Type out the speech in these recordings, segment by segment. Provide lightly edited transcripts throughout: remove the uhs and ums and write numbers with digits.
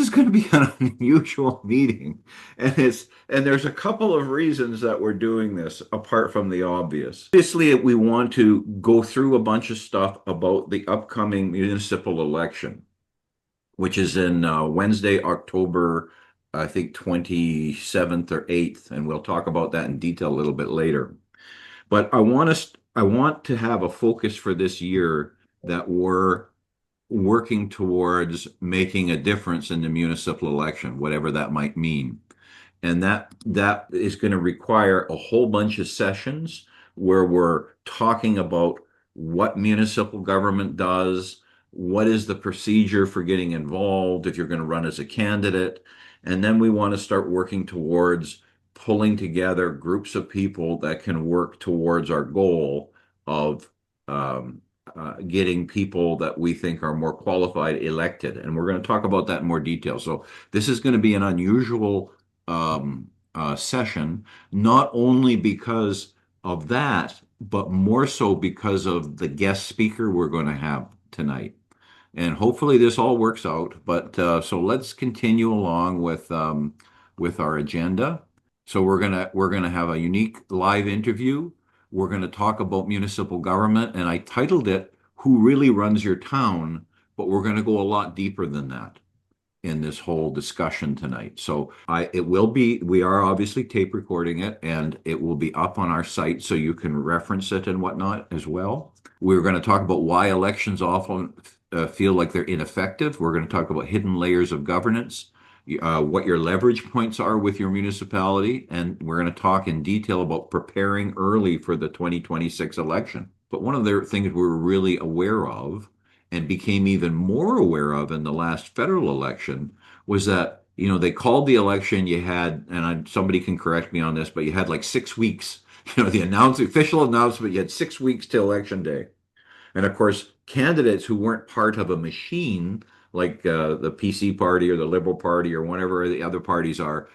is going to be an unusual meeting, and there's a couple of reasons that we're doing this apart from the obvious. Obviously, we want to go through a bunch of stuff about the upcoming municipal election, which is in Wednesday, October, I think 27th or 8th, and we'll talk about that in detail a little bit later. But I want to have a focus for this year that we're working towards making a difference in the municipal election, whatever that might mean. And that is going to require a whole bunch of sessions where we're talking about what municipal government does, what is the procedure for getting involved if you're going to run as a candidate. And then we want to start working towards pulling together groups of people that can work towards our goal of getting people that we think are more qualified elected. And we're going to talk about that in more detail. So this is going to be an unusual session, not only because of that, but more so because of the guest speaker we're going to have tonight. And hopefully this all works out. But so let's continue along with our agenda. So we're gonna have a unique live interview. We're going to talk about municipal government, and I titled it "Who Really Runs Your Town?" But we're going to go a lot deeper than that in this whole discussion tonight. So we are obviously tape recording it, and it will be up on our site so you can reference it and whatnot as well. We're going to talk about why elections often feel like they're ineffective. We're going to talk about hidden layers of governance, what your leverage points are with your municipality, and we're going to talk in detail about preparing early for the 2026 election. But one of the things we're really aware of and became even more aware of in the last federal election was that, they called the election, you had, and somebody can correct me on this, but you had like 6 weeks, the official announcement, you had 6 weeks till election day. And of course, candidates who weren't part of a machine like the PC party or the Liberal Party or whatever the other parties are,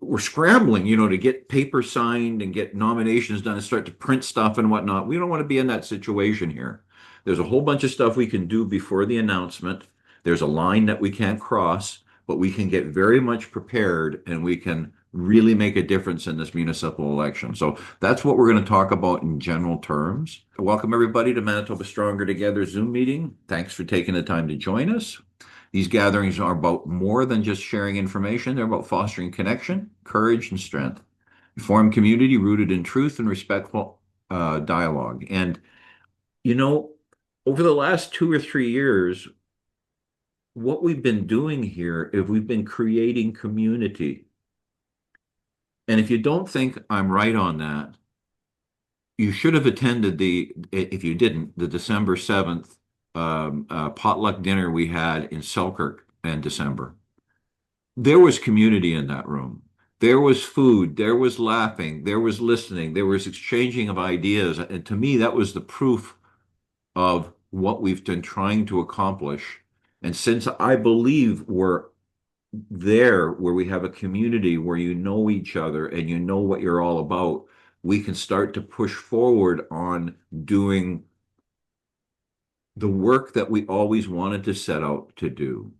were scrambling, to get papers signed and get nominations done and start to print stuff and whatnot. We don't want to be in that situation here. There's a whole bunch of stuff we can do before the announcement. There's a line that we can't cross, but we can get very much prepared and we can really make a difference in this municipal election. So that's what we're going to talk about in general terms. Welcome everybody to Manitoba Stronger Together Zoom meeting. Thanks for taking the time to join us. These gatherings are about more than just sharing information. They're about fostering connection, courage, and strength. Form community rooted in truth and respectful dialogue. And, over the last 2 or 3 years, what we've been doing here is we've been creating community. And if you don't think I'm right on that, you should have attended if you didn't, the December 7th potluck dinner we had in Selkirk in December. There was community in that room. There was food, there was laughing, there was listening, there was exchanging of ideas. And to me, that was the proof of what we've been trying to accomplish. And since I believe we're there where we have a community where you know each other and you know what you're all about, we can start to push forward on doing the work that we always wanted to set out to do.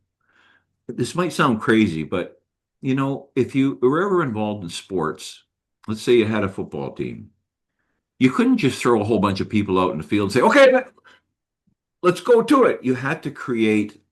This might sound crazy, but if you were ever involved in sports, let's say you had a football team, you couldn't just throw a whole bunch of people out in the field and say, okay, let's go to it. You had to create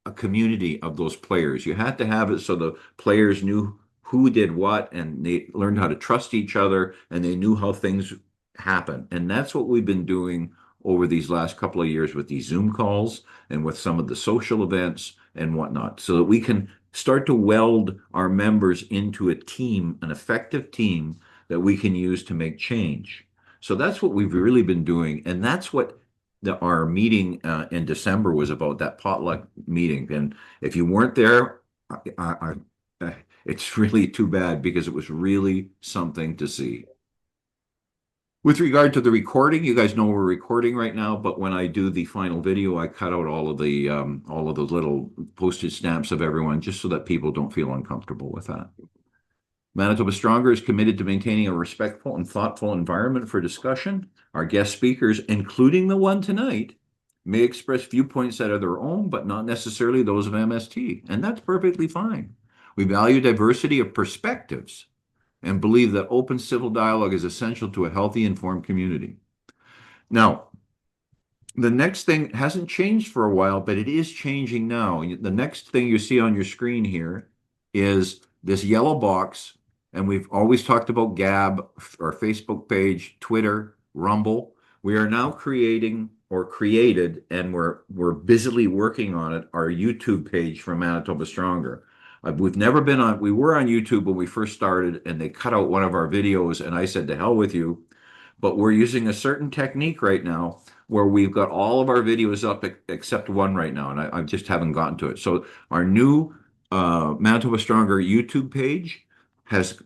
a community of those players. You had to have it so the players knew who did what and they learned how to trust each other and they knew how things happen. And that's what we've been doing over these last couple of years with these Zoom calls and with some of the social events and whatnot, so that we can start to weld our members into a team, an effective team that we can use to make change. So that's what we've really been doing. And that's what our meeting in December was about, that potluck meeting. And if you weren't there, it's really too bad because it was really something to see. With regard to the recording, you guys know we're recording right now, but when I do the final video, I cut out all of those little postage stamps of everyone just so that people don't feel uncomfortable with that. Manitoba Stronger is committed to maintaining a respectful and thoughtful environment for discussion. Our guest speakers, including the one tonight, may express viewpoints that are their own, but not necessarily those of MST, and that's perfectly fine. We value diversity of perspectives and believe that open civil dialogue is essential to a healthy, informed community. Now, the next thing hasn't changed for a while, but it is changing now. The next thing you see on your screen here is this yellow box, and we've always talked about Gab, our Facebook page, Twitter, Rumble. We are now creating or created, and we're busily working on it, our YouTube page for Manitoba Stronger. We've never been on, we were on YouTube when we first started, and they cut out one of our videos, and I said, to hell with you. But we're using a certain technique right now where we've got all of our videos up except one right now, and I just haven't gotten to it. So our new Manitoba Stronger YouTube page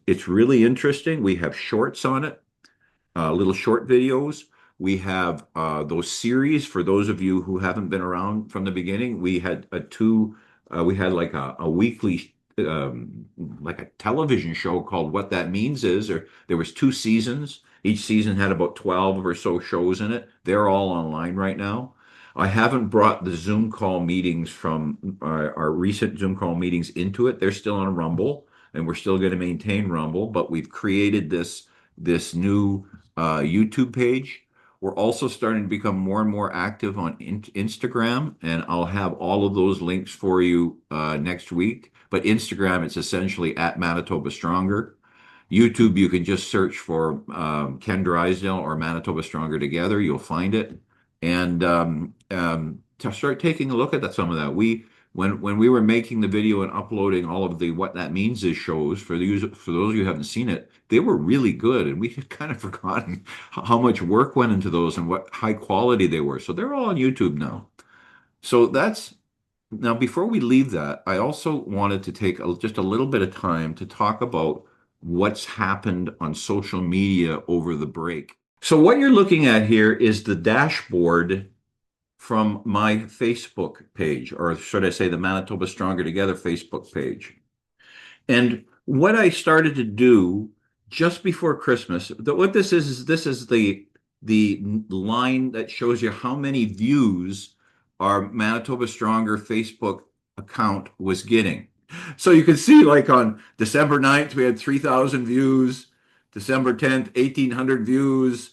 it's really interesting. We have shorts on it, little short videos. We have those series for those of you who haven't been around from the beginning. We had like a weekly, like a television show called What That Means Is, or there was 2 seasons. Each season had about 12 or so shows in it. They're all online right now. I haven't brought the Zoom call meetings from our recent Zoom call meetings into it. They're still on Rumble, and we're still going to maintain Rumble, but we've created this new YouTube page. We're also starting to become more and more active on Instagram, and I'll have all of those links for you next week. But Instagram, it's essentially at Manitoba Stronger. YouTube, you can just search for Ken Drysdale or Manitoba Stronger together. You'll find it. And to start taking a look at some of that. When we were making the video and uploading all of the What That Means Is shows, for those of you who haven't seen it, they were really good, and we had kind of forgotten how much work went into those and what high quality they were. So they're all on YouTube now. So now before we leave that, I also wanted to take just a little bit of time to talk about what's happened on social media over the break. So what you're looking at here is the dashboard from my Facebook page, or should I say the Manitoba Stronger Together Facebook page. And what I started to do just before Christmas, what this is the line that shows you how many views our Manitoba Stronger Facebook account was getting. So you can see, like on December 9th, we had 3,000 views. December 10th, 1,800 views.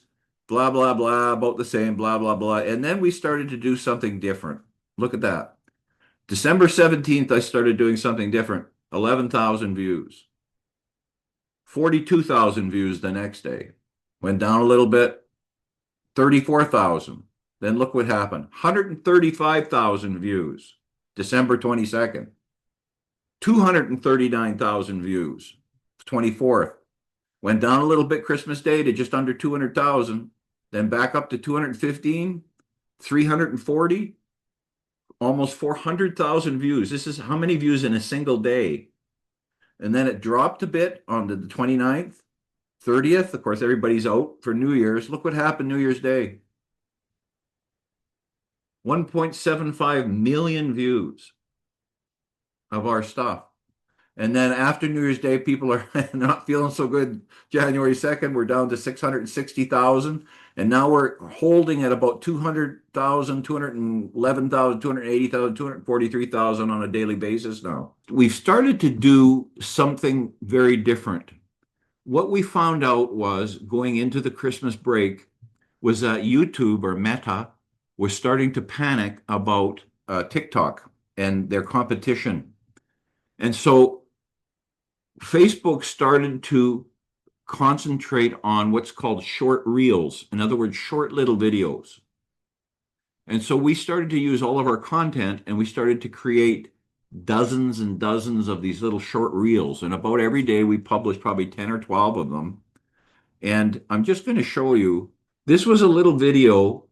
Blah, blah, blah, about the same, blah, blah, blah. And then we started to do something different. Look at that. December 17th, I started doing something different. 11,000 views. 42,000 views the next day. Went down a little bit. 34,000. Then look what happened. 135,000 views. December 22nd. 239,000 views. 24th. Went down a little bit Christmas Day to just under 200,000. Then back up to 215, 340, almost 400,000 views. This is how many views in a single day. And then it dropped a bit on the 29th, 30th. Of course, everybody's out for New Year's. Look what happened New Year's Day. 1.75 million views of our stuff. And then after New Year's Day, people are not feeling so good. January 2nd, we're down to 660,000. And now we're holding at about 200,000, 211,000, 280,000, 243,000 on a daily basis now. We've started to do something very different. What we found out was going into the Christmas break was that YouTube, or Meta, was starting to panic about TikTok and their competition. And so Facebook started to concentrate on what's called short reels. In other words, short little videos. And so we started to use all of our content, and we started to create dozens and dozens of these little short reels. And about every day we published probably 10 or 12 of them. And I'm just going to show you, this was a little video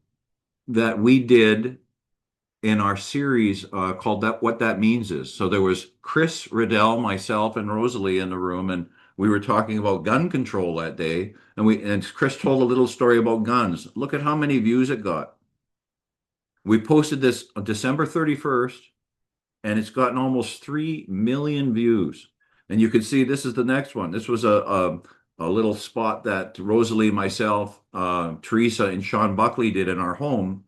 that we did in our series called What That Means Is. So there was Chris Riddell, myself, and Rosalie in the room, and we were talking about gun control that day. And Chris told a little story about guns. Look at how many views it got. We posted this on December 31st, and it's gotten almost 3 million views. And you can see this is the next one. This was a little spot that Rosalie, myself, Teresa, and Sean Buckley did in our home.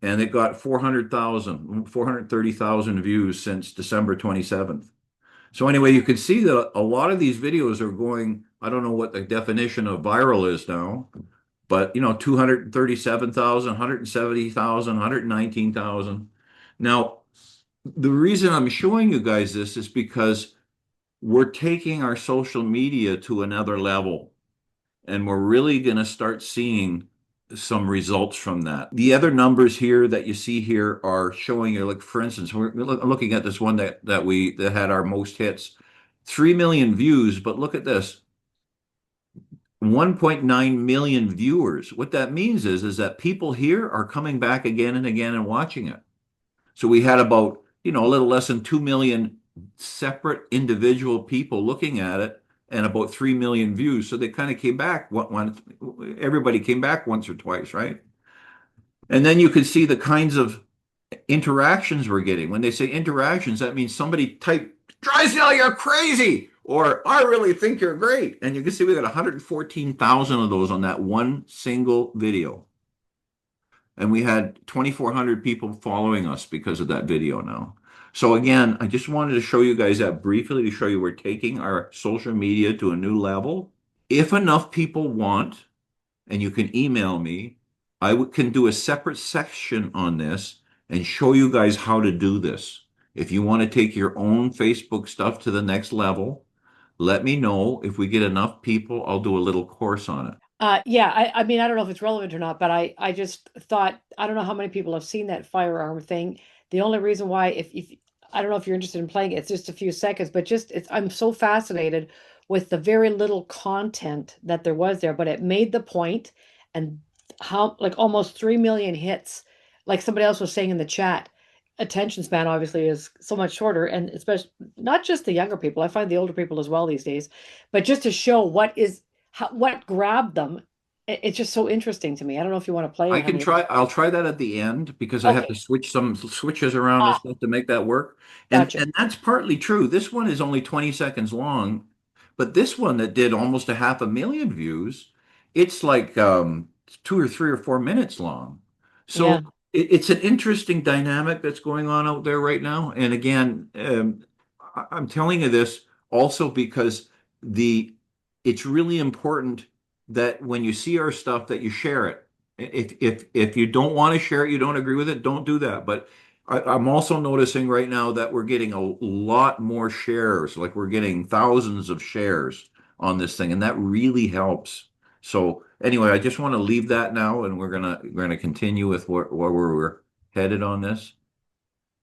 and it got 430,000 views since December 27th. So anyway, you can see that a lot of these videos are going, I don't know what the definition of viral is now, but 237,000, 170,000, 119,000. Now, the reason I'm showing you guys this is because we're taking our social media to another level, and we're really going to start seeing some results from that. The other numbers here that you see here are showing you, like for instance, I'm looking at this one that had our most hits, 3 million views, but look at this, 1.9 million viewers. What that means is that people here are coming back again and again and watching it. So we had about, a little less than 2 million separate individual people looking at it and about 3 million views. So they kind of came back everybody came back once or twice, right? And then you could see the kinds of interactions we're getting. When they say interactions, that means somebody typed, Drysdale, you're crazy, or I really think you're great. And you can see we got 114,000 of those on that one single video. And we had 2,400 people following us because of that video now. So again, I just wanted to show you guys that briefly to show you we're taking our social media to a new level. If enough people want, and you can email me, can do a separate section on this and show you guys how to do this. If you want to take your own Facebook stuff to the next level, let me know. If we get enough people, I'll do a little course on it. Yeah, I mean, I don't know if it's relevant or not, but I just thought, I don't know how many people have seen that firearm thing. The only reason why, if I don't know if you're interested in playing it, it's just a few seconds, but I'm so fascinated with the very little content that there was there, but it made the point and how, like, almost 3 million hits, like somebody else was saying in the chat. Attention span obviously is so much shorter, and especially not just the younger people. I find the older people as well these days, but just to show what grabbed them. It's just so interesting to me. I don't know if you want to play I it, can honey. try, I'll try that at the end because I have to Okay. switch some switches around and Ah, stuff to make that work. And gotcha. and that's partly true. This one is only 20 seconds long, but this one that did almost a 500,000 views, it's like 2 or 3 or 4 minutes long. Yeah. So it's an interesting dynamic that's going on out there right now. And again, I'm telling you this also because the it's really important that when you see our stuff that you share it. If you don't want to share it, you don't agree with it, don't do that. But I'm also noticing right now that we're getting a lot more shares, like we're getting thousands of shares on this thing, and that really helps. So anyway, I just want to leave that now, and we're gonna continue with where we're headed on this.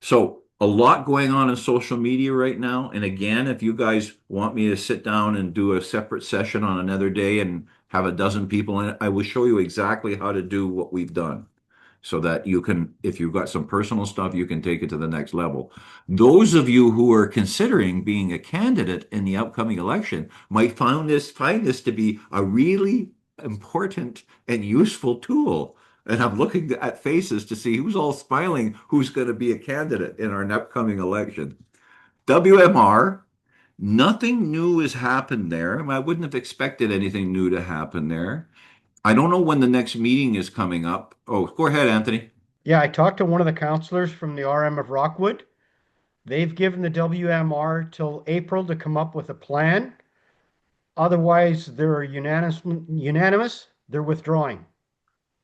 So a lot going on in social media right now. And again, if you guys want me to sit down and do a separate session on another day and have a dozen people in it, I will show you exactly how to do what we've done so that you can, if you've got some personal stuff, you can take it to the next level. Those of you who are considering being a candidate in the upcoming election might find this to be a really important and useful tool. And I'm looking at faces to see who's all smiling, who's going to be a candidate in our upcoming election. WMR, nothing new has happened there. I mean, I wouldn't have expected anything new to happen there. I don't know when the next meeting is coming up. Oh, go ahead, Anthony. Yeah, I talked to one of the counselors from the RM of Rockwood. They've given the WMR till April to come up with a plan. Otherwise, they're unanimous. They're withdrawing.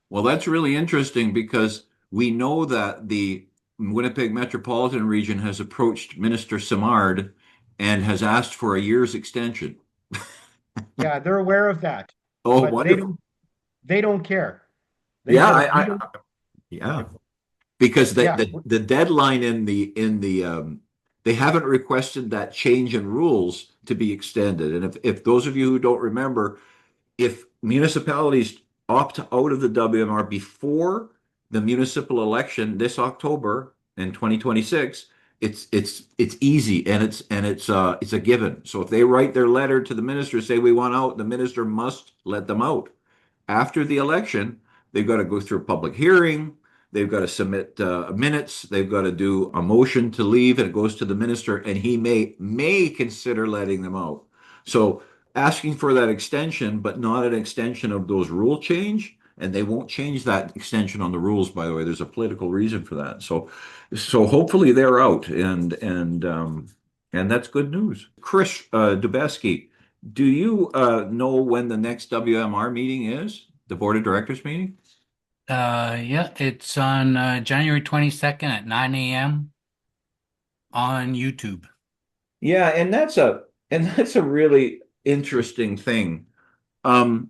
Well, that's really interesting because we know that the Winnipeg metropolitan region has approached Minister Simard and has asked for a year's extension. Yeah, they're aware of that, Oh, but they wonderful. don't. They don't care. They Yeah, said we don't. yeah. Because Yeah, the deadline in the they haven't requested that change in rules to be extended. And if those of you who don't remember, if municipalities opt out of the WMR before the municipal election this October in 2026, it's easy and it's a given. So if they write their letter to the minister, say we want out, the minister must let them out. After the election, they've got to go through a public hearing. They've got to submit minutes. They've got to do a motion to leave, and it goes to the minister, and he may consider letting them out. So asking for that extension, but not an extension of those rule change, and they won't change that extension on the rules, by the way. There's a political reason for that. So hopefully they're out, and that's good news. Chris Dubeski, do you know when the next WMR meeting is? The Board of Directors meeting? Yeah, it's on January 22nd at 9 a.m. on YouTube. Yeah, and that's a really interesting thing. Um,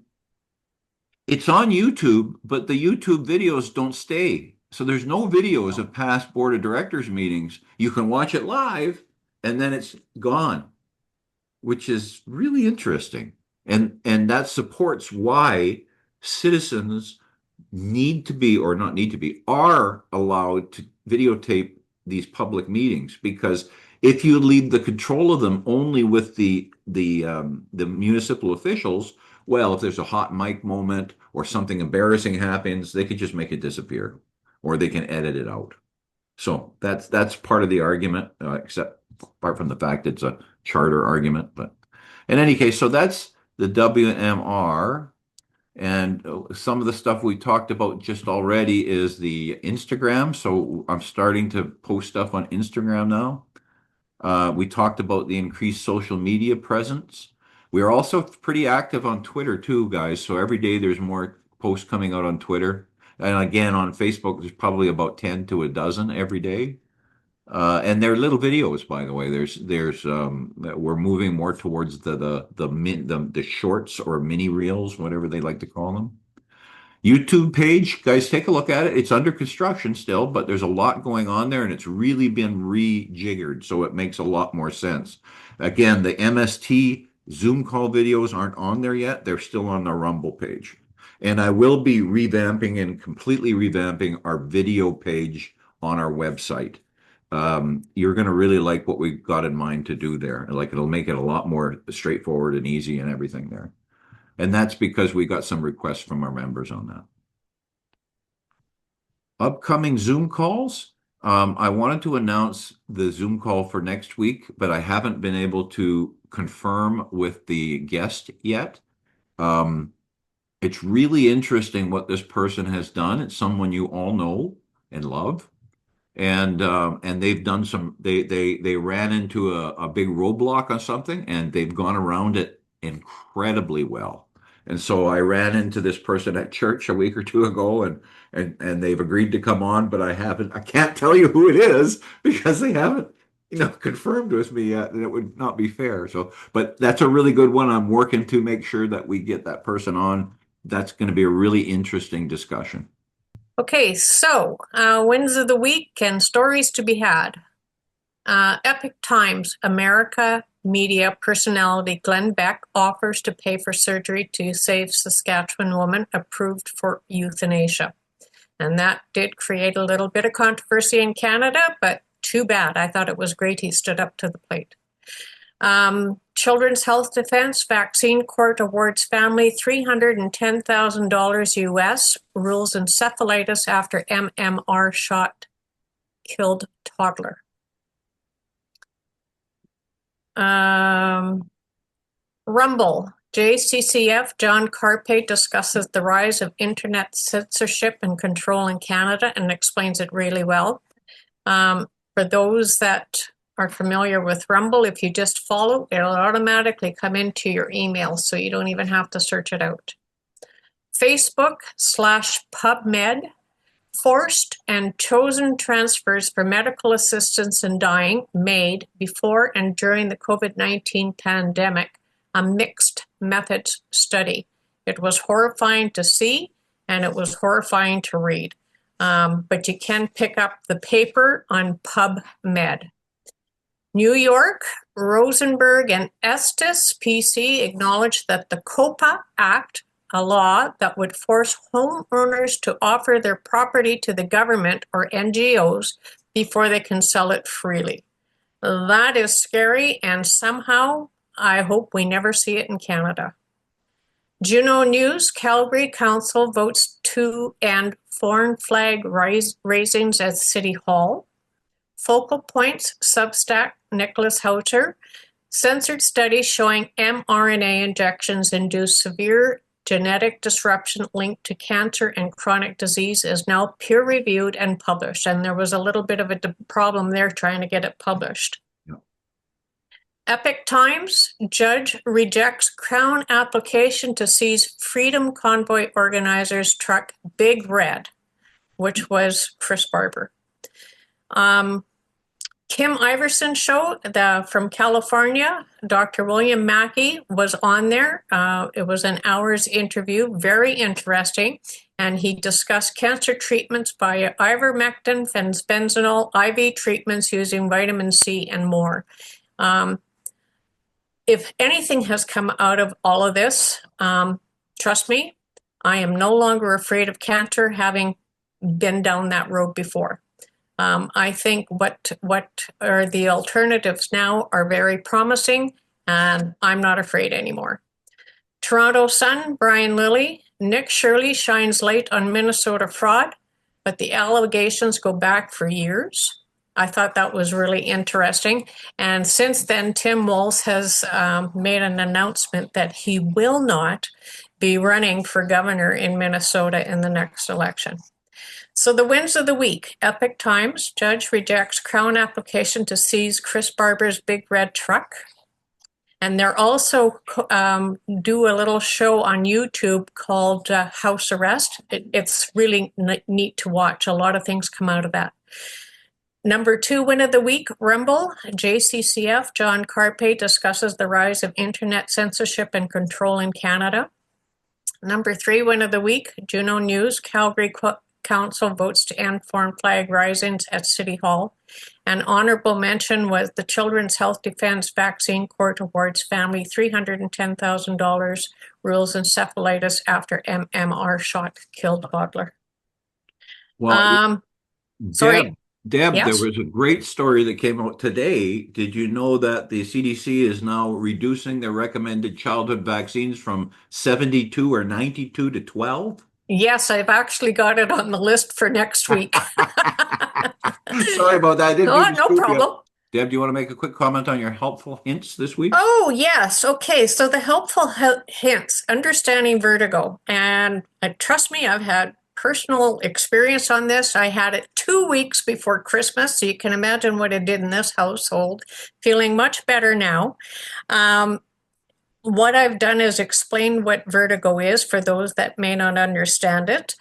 it's on YouTube, but the YouTube videos don't stay. So there's no videos of past board of directors meetings. You can watch it live and then it's gone, which is really interesting. And that supports why citizens need to be, or not need to be, are allowed to videotape these public meetings, because if you leave the control of them only with the municipal officials, well, if there's a hot mic moment or something embarrassing happens, they could just make it disappear, or they can edit it out. So that's part of the argument, except apart from the fact it's a charter argument. But in any case, so that's the WMR. And some of the stuff we talked about just already is the Instagram. So I'm starting to post stuff on Instagram now. We talked about the increased social media presence. We are also pretty active on Twitter too, guys. So every day there's more posts coming out on Twitter. And again, on Facebook, there's probably about 10 to a dozen every day. And they're little videos, by the way. We're moving more towards the shorts or mini reels, whatever they like to call them. YouTube page, guys, take a look at it. It's under construction still, but there's a lot going on there, and it's really been rejiggered, so it makes a lot more sense. Again, the MST Zoom call videos aren't on there yet. They're still on the Rumble page. And I will be revamping and completely revamping our video page on our website. You're going to really like what we've got in mind to do there. Like, it'll make it a lot more straightforward and easy and everything there. And that's because we got some requests from our members on that. Upcoming Zoom calls. I wanted to announce the Zoom call for next week, but I haven't been able to confirm with the guest yet. It's really interesting what this person has done. It's someone you all know and love. And they've done they ran into a big roadblock on something, and they've gone around it incredibly well. And so I ran into this person at church a week or two ago, and they've agreed to come on, but I can't tell you who it is because they haven't, confirmed with me yet, and it would not be fair. So, but that's a really good one. I'm working to make sure that we get that person on. That's going to be a really interesting discussion. Okay, so wins of the week and stories to be had. Epic Times America media personality Glenn Beck offers to pay for surgery to save Saskatchewan woman approved for euthanasia. And that did create a little bit of controversy in Canada, but too bad. I thought it was great he stood up to the plate. Children's Health Defense Vaccine Court awards family $310,000 US, rules encephalitis after MMR shot killed toddler. Rumble. JCCF John Carpe discusses the rise of internet censorship and control in Canada and explains it really well. For those that are familiar with Rumble, if you just follow, it'll automatically come into your email, so you don't even have to search it out. Facebook/PubMed, forced and chosen transfers for medical assistance in dying made before and during the COVID-19 pandemic, a mixed methods study. It was horrifying to see, and it was horrifying to read. But you can pick up the paper on PubMed. New York, Rosenberg and Estes PC acknowledged that the COPA Act, a law that would force homeowners to offer their property to the government or NGOs before they can sell it freely. That is scary, and somehow I hope we never see it in Canada. Juno News, Calgary Council votes to end foreign flag raisings at City Hall. Focal Points, Substack, Nicholas Houter, censored study showing mRNA injections induce severe genetic disruption linked to cancer and chronic disease is now peer-reviewed and published. And there was a little bit of a problem there trying to get it published. Yeah. Epic Times, judge rejects Crown application to seize Freedom Convoy organizers' truck Big Red, which was Chris Barber. Kim Iverson show from California, Dr. William Mackey was on there. It was an hour's interview, very interesting. And he discussed cancer treatments by ivermectin, fenbendazole, IV treatments using vitamin C, and more. If anything has come out of all of this, trust me, I am no longer afraid of cancer, having been down that road before. I think what are the alternatives now are very promising, and I'm not afraid anymore. Toronto Sun, Brian Lilly, Nick Shirley shines light on Minnesota fraud, but the allegations go back for years. I thought that was really interesting. And since then, Tim Walz has made an announcement that he will not be running for governor in Minnesota in the next election. So the wins of the week: Epic Times, judge rejects Crown application to seize Chris Barber's Big Red truck. And they're also do a little show on YouTube called House Arrest. It's really neat to watch. A lot of things come out of that. Number 2 win of the week, Rumble. JCCF, John Carpe, discusses the rise of internet censorship and control in Canada. Number 3 win of the week, Juno News, Calgary Council votes to end foreign flag risings at City Hall. An honorable mention was the Children's Health Defense Vaccine Court awards family $310,000, rules encephalitis after MMR shot killed toddler. Well, Sorry. Deb, Yes? there was a great story that came out today. Did you know that the CDC is now reducing their recommended childhood vaccines from 72 or 92 to 12? Yes, I've actually got it on the list for next week. Sorry about that. I didn't mean to No scoop you. problem. Deb, do you want to make a quick comment on your helpful hints this week? Oh, yes. Okay. So the helpful hints, understanding vertigo. And trust me, I've had personal experience on this. I had it 2 weeks before Christmas. So you can imagine what it did in this household. Feeling much better now. What I've done is explain what vertigo is for those that may not understand it.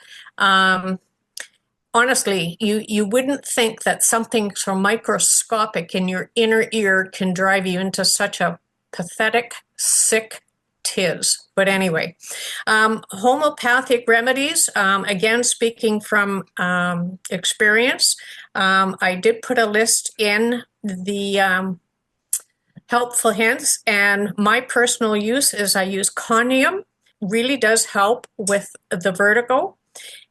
Honestly, you wouldn't think that something so microscopic in your inner ear can drive you into such a pathetic, sick tiz. But anyway, homeopathic remedies, again, speaking from experience, I did put a list in the helpful hints, and my personal use is I use Conium, really does help with the vertigo.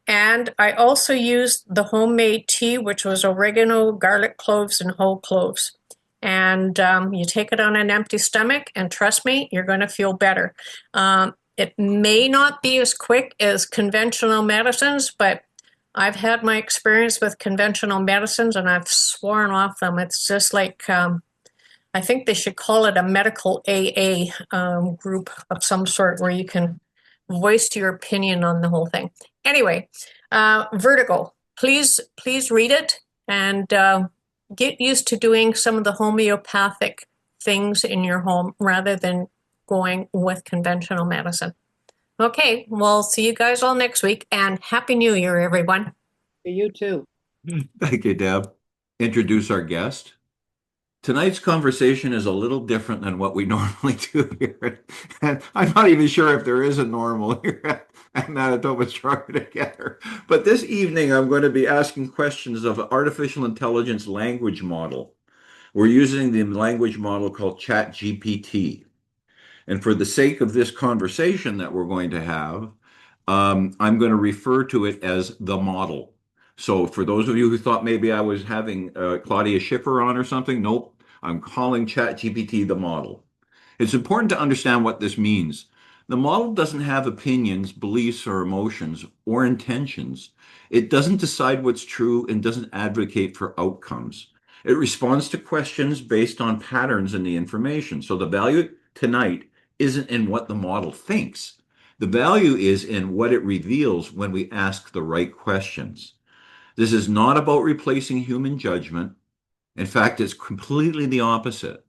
And I also used the homemade tea, which was oregano, garlic cloves, and whole cloves. And you take it on an empty stomach, and trust me, you're going to feel better. It may not be as quick as conventional medicines, but I've had my experience with conventional medicines, and I've sworn off them. It's just like... I think they should call it a medical AA group of some sort where you can voice your opinion on the whole thing. Anyway, vertigo. Please read it and get used to doing some of the homeopathic things in your home rather than going with conventional medicine. Okay, well, see you guys all next week, and Happy New Year, everyone. You too. Thank you, Deb. Introduce our guest. Tonight's conversation is a little different than what we normally do here. And I'm not even sure if there is a normal here at Manitoba Stronger Together. But this evening, I'm going to be asking questions of an artificial intelligence language model. We're using the language model called ChatGPT. And for the sake of this conversation that we're going to have, I'm going to refer to it as the model. So for those of you who thought maybe I was having Claudia Schiffer on or something, nope, I'm calling ChatGPT the model. It's important to understand what this means. The model doesn't have opinions, beliefs, or emotions, or intentions. It doesn't decide what's true and doesn't advocate for outcomes. It responds to questions based on patterns in the information. So the value tonight isn't in what the model thinks. The value is in what it reveals when we ask the right questions. This is not about replacing human judgment. In fact, it's completely the opposite.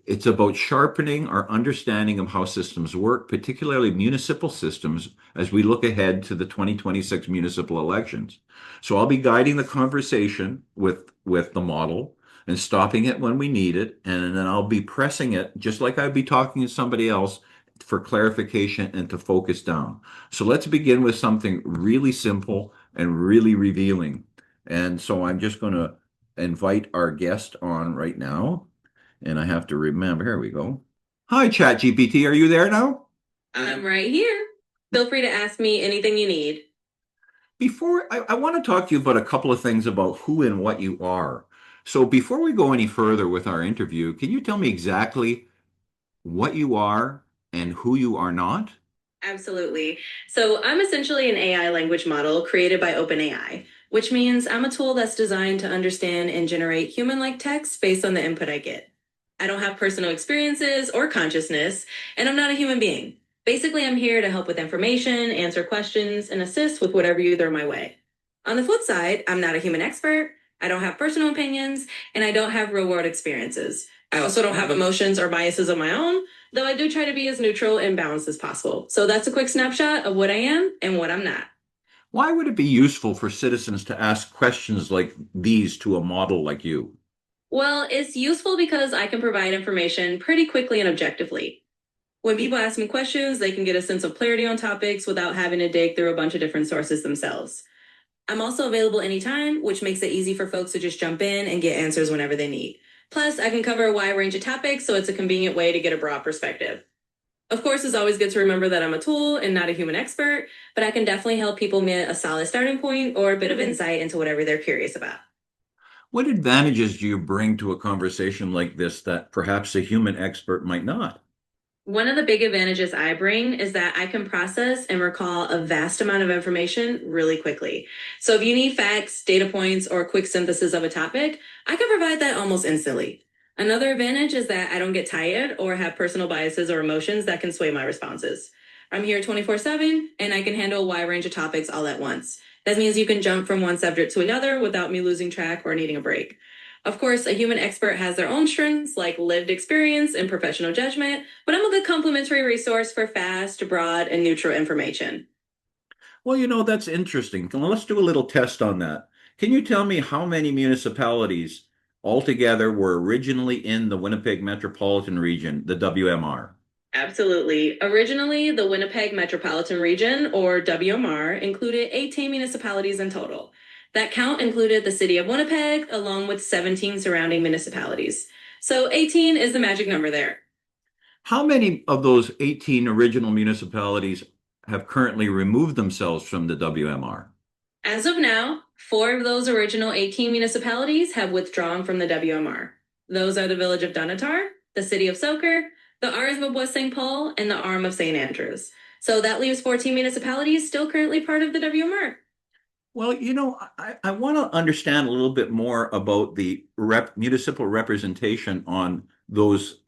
It's about sharpening our understanding of how systems work, particularly municipal systems, as we look ahead to the 2026 municipal elections. So I'll be guiding the conversation with the model and stopping it when we need it, and then I'll be pressing it just like I'd be talking to somebody else for clarification and to focus down. So let's begin with something really simple and really revealing. And so I'm just going to invite our guest on right now. And I have to remember, here we go. Hi, ChatGPT, are you there now? I'm right here. Feel free to ask me anything you need. Before, I want to talk to you about a couple of things about who and what you are. So before we go any further with our interview, can you tell me exactly what you are and who you are not? Absolutely. So I'm essentially an AI language model created by OpenAI, which means I'm a tool that's designed to understand and generate human-like text based on the input I get. I don't have personal experiences or consciousness, and I'm not a human being. Basically, I'm here to help with information, answer questions, and assist with whatever you throw my way. On the flip side, I'm not a human expert, I don't have personal opinions, and I don't have real-world experiences. I also don't have emotions or biases of my own, though I do try to be as neutral and balanced as possible. So that's a quick snapshot of what I am and what I'm not. Why would it be useful for citizens to ask questions like these to a model like you? Well, it's useful because I can provide information pretty quickly and objectively. When people ask me questions, they can get a sense of clarity on topics without having to dig through a bunch of different sources themselves. I'm also available anytime, which makes it easy for folks to just jump in and get answers whenever they need. Plus, I can cover a wide range of topics, so it's a convenient way to get a broad perspective. Of course, it's always good to remember that I'm a tool and not a human expert, but I can definitely help people get a solid starting point or a bit of insight into whatever they're curious about. What advantages do you bring to a conversation like this that perhaps a human expert might not? One of the big advantages I bring is that I can process and recall a vast amount of information really quickly. So if you need facts, data points, or a quick synthesis of a topic, I can provide that almost instantly. Another advantage is that I don't get tired or have personal biases or emotions that can sway my responses. I'm here 24/7 and I can handle a wide range of topics all at once. That means you can jump from one subject to another without me losing track or needing a break. Of course, a human expert has their own strengths like lived experience and professional judgment, but I'm a good complementary resource for fast, broad, and neutral information. Well, that's interesting. Well, let's do a little test on that. Can you tell me how many municipalities altogether were originally in the Winnipeg metropolitan region, the WMR? Absolutely. Originally, the Winnipeg Metropolitan Region, or WMR, included 18 municipalities in total. That count included the city of Winnipeg, along with 17 surrounding municipalities. So 18 is the magic number there. How many of those 18 original municipalities have currently removed themselves from the WMR? As of now, 4 of those original 18 municipalities have withdrawn from the WMR. Those are the village of Dunatar, the city of Selkirk, the arm of West St. Paul, and the arm of St. Andrews. So that leaves 14 municipalities still currently part of the WMR. Well, I want to understand a little bit more about the municipal representation on those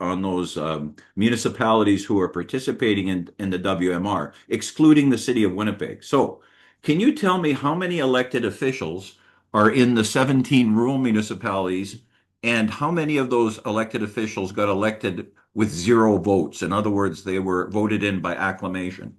municipalities who are participating in the WMR, excluding the city of Winnipeg. So, can you tell me how many elected officials are in the 17 rural municipalities, and how many of those elected officials got elected with 0 votes? In other words, they were voted in by acclamation.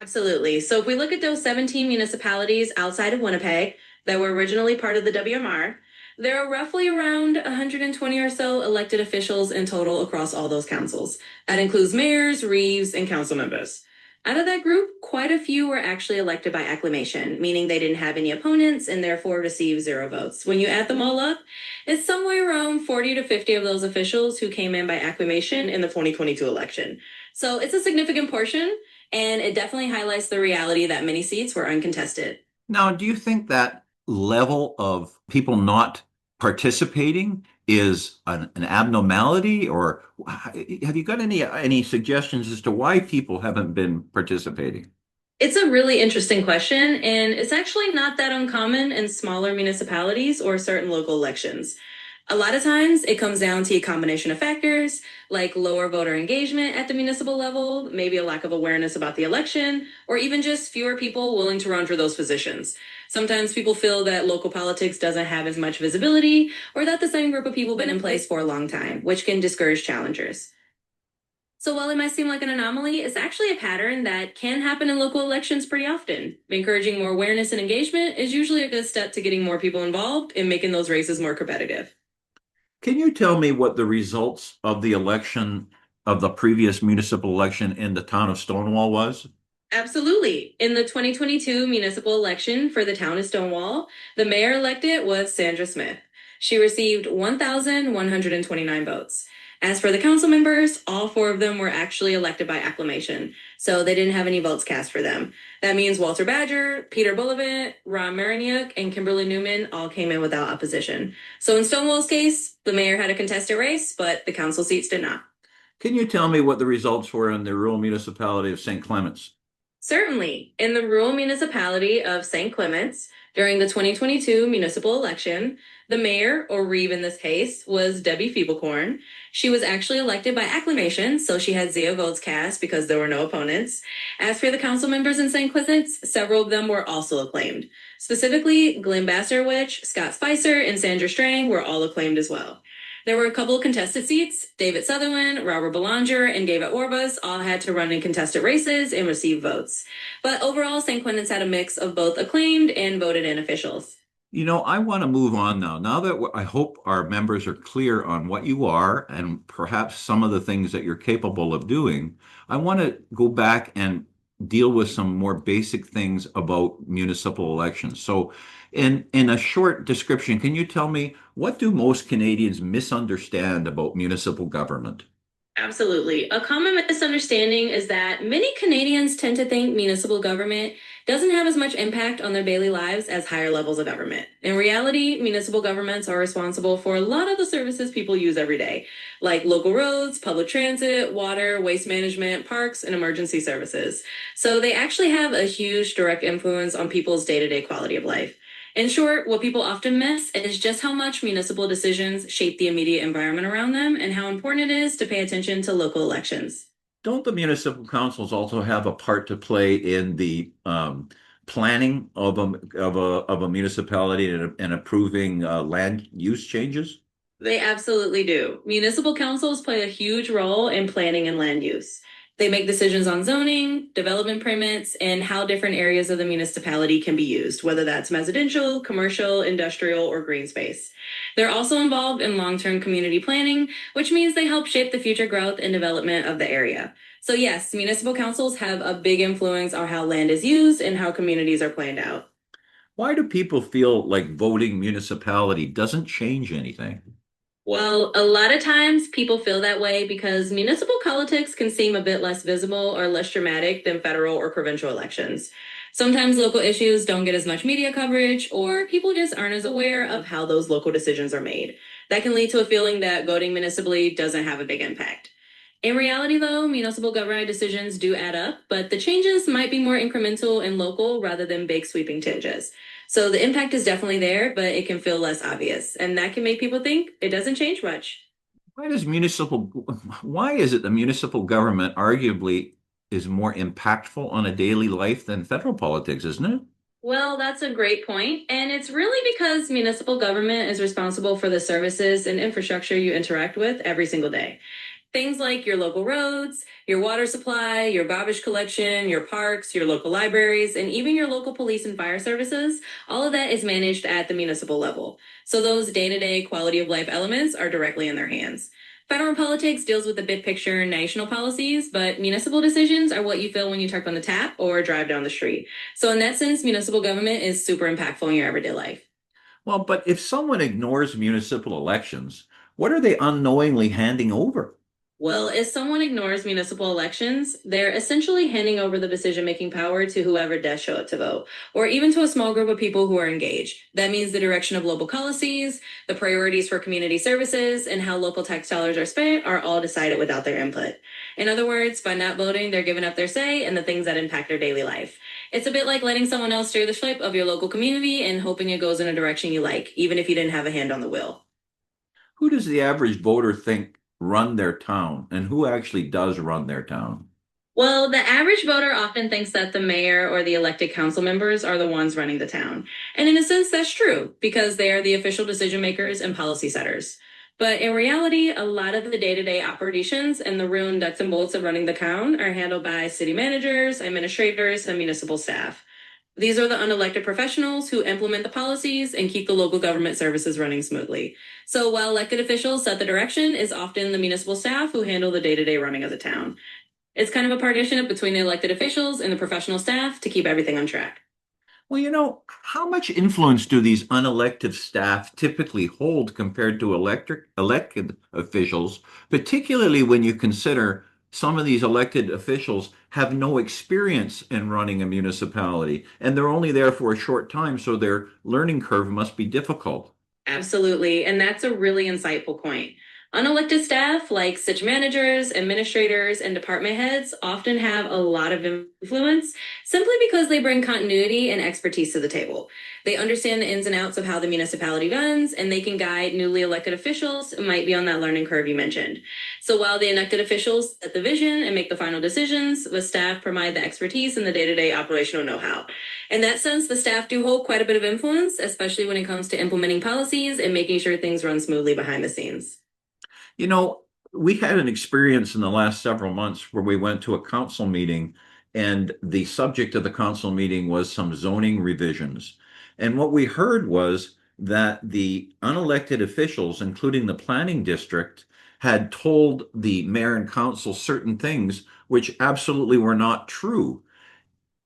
Absolutely. So if we look at those 17 municipalities outside of Winnipeg that were originally part of the WMR, there are roughly around 120 or so elected officials in total across all those councils. That includes mayors, reeves, and council members. Out of that group, quite a few were actually elected by acclamation, meaning they didn't have any opponents and therefore received 0 votes. When you add them all up, it's somewhere around 40 to 50 of those officials who came in by acclamation in the 2022 election. So it's a significant portion. And it definitely highlights the reality that many seats were uncontested. Now, do you think that level of people not participating is an abnormality, or have you got any suggestions as to why people haven't been participating? It's a really interesting question, and it's actually not that uncommon in smaller municipalities or certain local elections. A lot of times it comes down to a combination of factors like lower voter engagement at the municipal level, maybe a lack of awareness about the election, or even just fewer people willing to run for those positions. Sometimes people feel that local politics doesn't have as much visibility or that the same group of people been in place for a long time, which can discourage challengers. So while it might seem like an anomaly, it's actually a pattern that can happen in local elections pretty often. Encouraging more awareness and engagement is usually a good step to getting more people involved and making those races more competitive. Can you tell me what the results of the election of the previous municipal election in the town of Stonewall was? Absolutely. In the 2022 municipal election for the town of Stonewall, the mayor elected was Sandra Smith. She received 1,129 votes. As for the council members, all four of them were actually elected by acclamation, so they didn't have any votes cast for them. That means Walter Badger, Peter Bullivant, Ron Mariniuk, and Kimberly Newman all came in without opposition. So in Stonewall's case, the mayor had a contested race, but the council seats did not. Can you tell me what the results were in the rural municipality of St. Clements? Certainly. In the rural municipality of St. Clements, during the 2022 municipal election, the mayor, or Reeve in this case, was Debbie Feeblecorn. She was actually elected by acclamation, so she had 0 votes cast because there were no opponents. As for the council members in St. Clements, several of them were also acclaimed. Specifically, Glenn Basserwich, Scott Spicer, and Sandra Strang were all acclaimed as well. There were a couple of contested seats. David Sutherland, Robert Belanger, and David Orbas all had to run in contested races and receive votes. But overall, St. Clements had a mix of both acclaimed and voted in officials. You know, I want to move on now. Now that I hope our members are clear on what you are and perhaps some of the things that you're capable of doing, I want to go back and deal with some more basic things about municipal elections. So, in a short description, can you tell me what do most Canadians misunderstand about municipal government? Absolutely. A common misunderstanding is that many Canadians tend to think municipal government doesn't have as much impact on their daily lives as higher levels of government. In reality, municipal governments are responsible for a lot of the services people use every day, like local roads, public transit, water, waste management, parks, and emergency services. So they actually have a huge direct influence on people's day-to-day quality of life. In short, what people often miss is just how much municipal decisions shape the immediate environment around them and how important it is to pay attention to local elections. Don't the municipal councils also have a part to play in the planning of a municipality and approving land use changes? They absolutely do. Municipal councils play a huge role in planning and land use. They make decisions on zoning, development permits, and how different areas of the municipality can be used, whether that's residential, commercial, industrial, or green space. They're also involved in long-term community planning, which means they help shape the future growth and development of the area. So yes, municipal councils have a big influence on how land is used and how communities are planned out. Why do people feel like voting municipality doesn't change anything? Well, a lot of times people feel that way because municipal politics can seem a bit less visible or less dramatic than federal or provincial elections. Sometimes local issues don't get as much media coverage, or people just aren't as aware of how those local decisions are made. That can lead to a feeling that voting municipally doesn't have a big impact. In reality, though, municipal government decisions do add up, but the changes might be more incremental and local rather than big sweeping changes. So the impact is definitely there, but it can feel less obvious. And that can make people think it doesn't change much. Why is it the municipal government arguably is more impactful on a daily life than federal politics, isn't it? Well, that's a great point. And it's really because municipal government is responsible for the services and infrastructure you interact with every single day. Things like your local roads, your water supply, your garbage collection, your parks, your local libraries, and even your local police and fire services, all of that is managed at the municipal level. So those day-to-day quality of life elements are directly in their hands. Federal politics deals with the big picture national policies, but municipal decisions are what you feel when you turn on the tap or drive down the street. So in that sense, municipal government is super impactful in your everyday life. Well, but if someone ignores municipal elections, what are they unknowingly handing over? Well, if someone ignores municipal elections, they're essentially handing over the decision-making power to whoever does show up to vote, or even to a small group of people who are engaged. That means the direction of local policies, the priorities for community services, and how local tax dollars are spent are all decided without their input. In other words, by not voting, they're giving up their say in the things that impact their daily life. It's a bit like letting someone else steer the ship of your local community and hoping it goes in a direction you like, even if you didn't have a hand on the wheel. Who does the average voter think run their town, and who actually does run their town? Well, the average voter often thinks that the mayor or the elected council members are the ones running the town. And in a sense, that's true because they are the official decision makers and policy setters. But in reality, a lot of the day to day operations and the real nuts and bolts of running the town are handled by city managers, administrators, and municipal staff. These are the unelected professionals who implement the policies and keep the local government services running smoothly. So while elected officials set the direction, it's often the municipal staff who handle the day to day running of the town. It's kind of a partnership between the elected officials and the professional staff to keep everything on track. Well, how much influence do these unelected staff typically hold compared to elected officials, particularly when you consider some of these elected officials have no experience in running a municipality and they're only there for a short time, so their learning curve must be difficult. Absolutely. And that's a really insightful point. Unelected staff, like city managers, administrators, and department heads, often have a lot of influence simply because they bring continuity and expertise to the table. They understand the ins and outs of how the municipality runs, and they can guide newly elected officials who might be on that learning curve you mentioned. So while the elected officials set the vision and make the final decisions, the staff provide the expertise and the day to day operational know how. In that sense, the staff do hold quite a bit of influence, especially when it comes to implementing policies and making sure things run smoothly behind the scenes. You know, we had an experience in the last several months where we went to a council meeting, and the subject of the council meeting was some zoning revisions. And what we heard was that the unelected officials, including the planning district, had told the mayor and council certain things which absolutely were not true.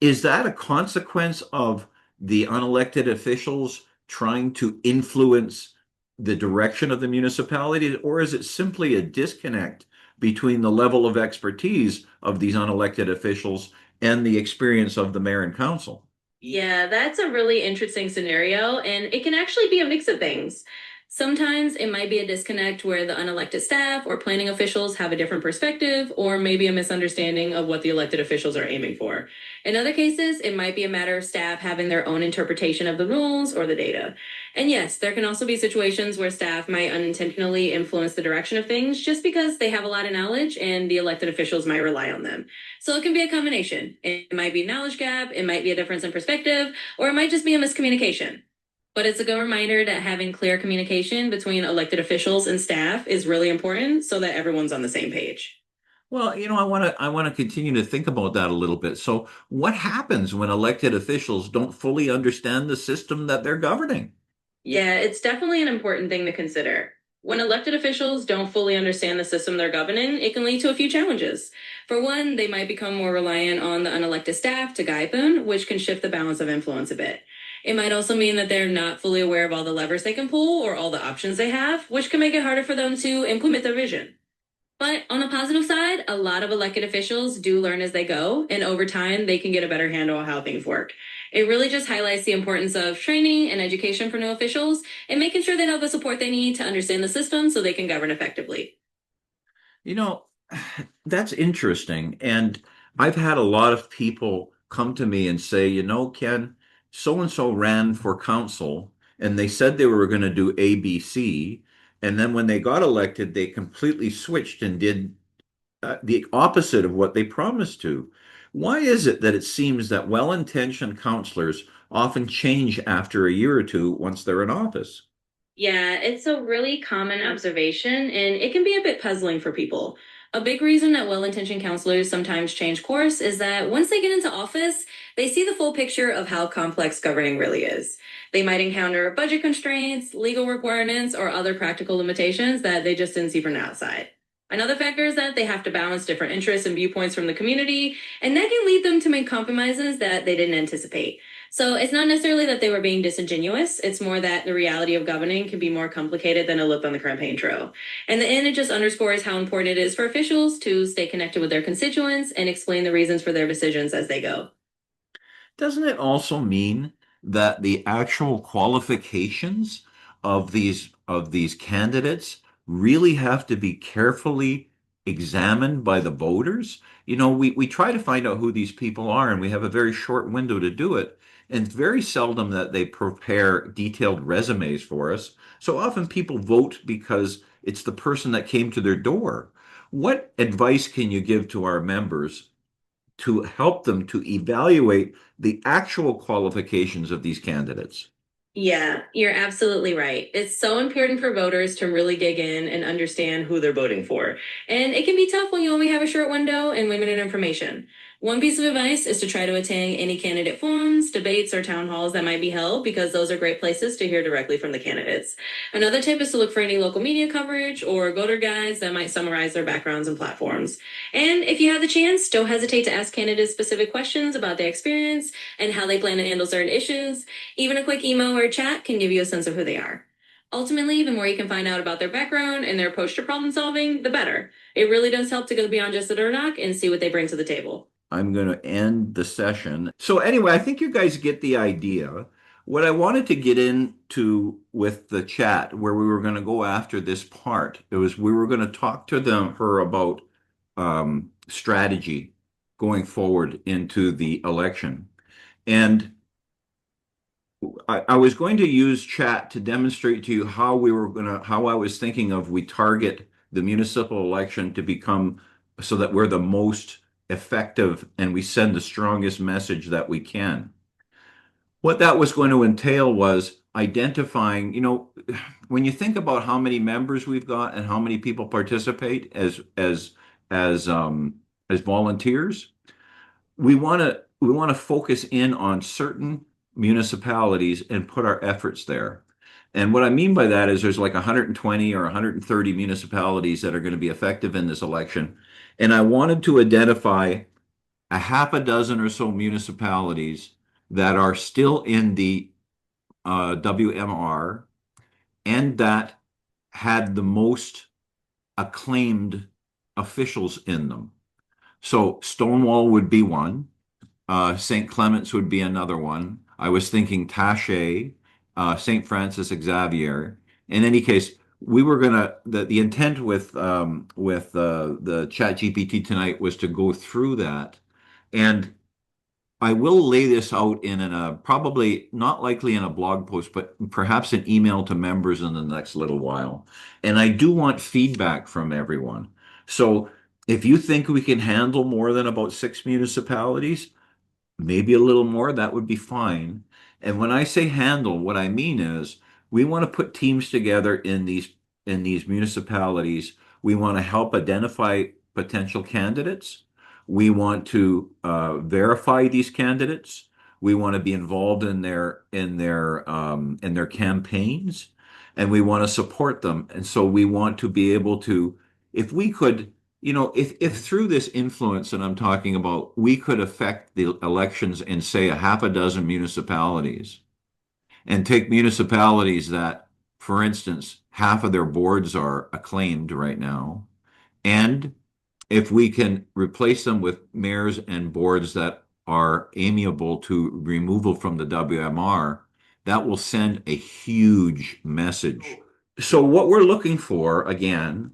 Is that a consequence of the unelected officials trying to influence the direction of the municipality, or is it simply a disconnect between the level of expertise of these unelected officials and the experience of the mayor and council? Yeah, that's a really interesting scenario, and it can actually be a mix of things. Sometimes it might be a disconnect where the unelected staff or planning officials have a different perspective, or maybe a misunderstanding of what the elected officials are aiming for. In other cases, it might be a matter of staff having their own interpretation of the rules or the data. And yes, there can also be situations where staff might unintentionally influence the direction of things just because they have a lot of knowledge and the elected officials might rely on them. So it can be a combination. It might be a knowledge gap, it might be a difference in perspective, or it might just be a miscommunication. But it's a good reminder that having clear communication between elected officials and staff is really important so that everyone's on the same page. Well, I want to continue to think about that a little bit. So, what happens when elected officials don't fully understand the system that they're governing? Yeah, it's definitely an important thing to consider. When elected officials don't fully understand the system they're governing, it can lead to a few challenges. For one, they might become more reliant on the unelected staff to guide them, which can shift the balance of influence a bit. It might also mean that they're not fully aware of all the levers they can pull or all the options they have, which can make it harder for them to implement their vision. But on the positive side, a lot of elected officials do learn as they go, and over time, they can get a better handle on how things work. It really just highlights the importance of training and education for new officials and making sure they have the support they need to understand the system so they can govern effectively. You know, that's interesting. And I've had a lot of people come to me and say, Ken, so and so ran for council and they said they were going to do ABC. And then when they got elected, they completely switched and did the opposite of what they promised to. Why is it that it seems that well-intentioned counselors often change after a year or two once they're in office? Yeah, it's a really common observation, and it can be a bit puzzling for people. A big reason that well intentioned counselors sometimes change course is that once they get into office, they see the full picture of how complex governing really is. They might encounter budget constraints, legal requirements, or other practical limitations that they just didn't see from the outside. Another factor is that they have to balance different interests and viewpoints from the community, and that can lead them to make compromises that they didn't anticipate. So it's not necessarily that they were being disingenuous. It's more that the reality of governing can be more complicated than it looked on the campaign trail. In the end, it just underscores how important it is for officials to stay connected with their constituents and explain the reasons for their decisions as they go. Doesn't it also mean that the actual qualifications of these candidates really have to be carefully examined by the voters? We try to find out who these people are, and we have a very short window to do it. and it's very seldom that they prepare detailed resumes for us. So often people vote because it's the person that came to their door. What advice can you give to our members to help them to evaluate the actual qualifications of these candidates? Yeah, you're absolutely right. It's so important for voters to really dig in and understand who they're voting for. And it can be tough when you only have a short window and limited information. One piece of advice is to try to attend any candidate forums, debates, or town halls that might be held, because those are great places to hear directly from the candidates. Another tip is to look for any local media coverage or voter guides that might summarize their backgrounds and platforms. And if you have the chance, don't hesitate to ask candidates specific questions about their experience and how they plan to handle certain issues. Even a quick email or chat can give you a sense of who they are. Ultimately, the more you can find out about their background and their approach to problem solving, the better. It really does help to go beyond just the door knock and see what they bring to the table. I'm going to end the session. So anyway, I think you guys get the idea. What I wanted to get into with the chat, where we were going to go after this part, it was we were going to talk to her about strategy going forward into the election. And I was going to use chat to demonstrate to you how I was thinking of we target the municipal election to become so that we're the most effective and we send the strongest message that we can. What that was going to entail was identifying, when you think about how many members we've got and how many people participate as volunteers, we want to focus in on certain municipalities and put our efforts there. And what I mean by that is there's like 120 or 130 municipalities that are going to be effective in this election. And I wanted to identify a half a dozen or so municipalities that are still in the WMR and that had the most acclaimed officials in them. So Stonewall would be one. St. Clement's would be another one. I was thinking Taché, St. Francis Xavier. In any case, we were gonna the intent with the ChatGPT tonight was to go through that, and I will lay this out in a probably not likely in a blog post, but perhaps an email to members in the next little while. And I do want feedback from everyone. So if you think we can handle more than about 6 municipalities, maybe a little more, that would be fine. And when I say handle, what I mean is we want to put teams together in these municipalities. We want to help identify potential candidates. We want to verify these candidates. We want to be involved in their campaigns, and we want to support them. And so we want to be able to, if we could, if through this influence that I'm talking about, we could affect the elections in, say, a half a dozen municipalities, and take municipalities that, for instance, half of their boards are acclaimed right now, and if we can replace them with mayors and boards that are amiable to removal from the WMR, that will send a huge message. So what we're looking for, again,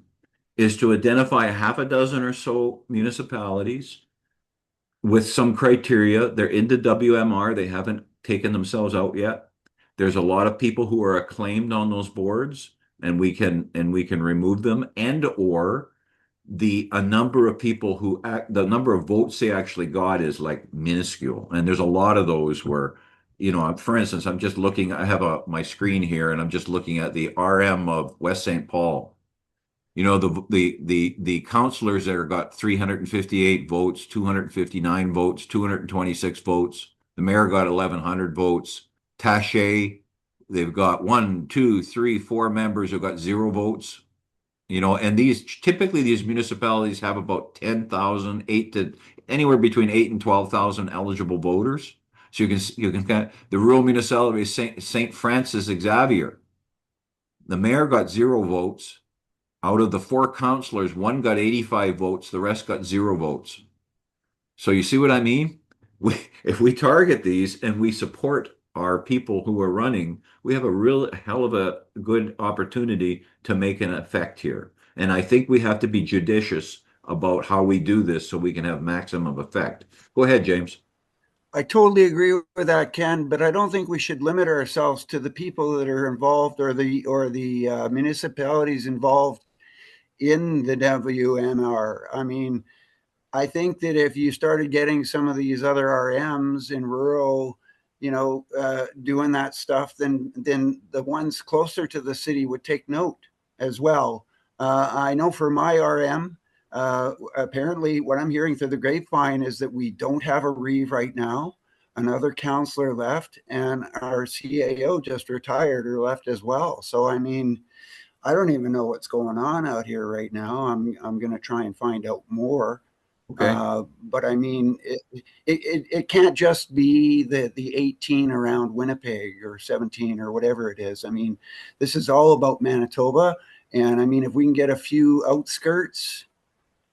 is to identify a half a dozen or so municipalities with some criteria. They're in the WMR. They haven't taken themselves out yet. There's a lot of people who are acclaimed on those boards, and we can remove them, and or the number of people the number of votes they actually got is like minuscule. And there's a lot of those where, for instance, I'm just looking, I have my screen here and I'm just looking at the RM of West St. Paul. The councilors there got 358 votes, 259 votes, 226 votes. The mayor got 1,100 votes. Taché, they've got 1, 2, 3, 4 members who got 0 votes. And typically these municipalities have about 10,000, anywhere between 8 and 12,000 eligible voters. So you can the rural municipality is St. Francis Xavier. The mayor got 0 votes. Out of the 4 councilors, 1 got 85 votes, the rest got 0 votes. So you see what I mean? If we target these and we support our people who are running, we have a real hell of a good opportunity to make an effect here. And I think we have to be judicious about how we do this so we can have maximum effect. Go ahead, James. I totally agree with that, Ken, but I don't think we should limit ourselves to the people that are involved or the municipalities involved in the WMR. I mean, I think that if you started getting some of these other RMs in rural, doing that stuff, then the ones closer to the city would take note as well. I know for my RM, apparently what I'm hearing through the grapevine is that we don't have a Reeve right now. Another counselor left, and our CAO just retired or left as well. So I mean, I don't even know what's going on out here right now. I'm going to try and find out more. Okay. But I mean, it can't just be the 18 around Winnipeg or 17 or whatever it is. I mean, this is all about Manitoba. And I mean, if we can get a few outskirts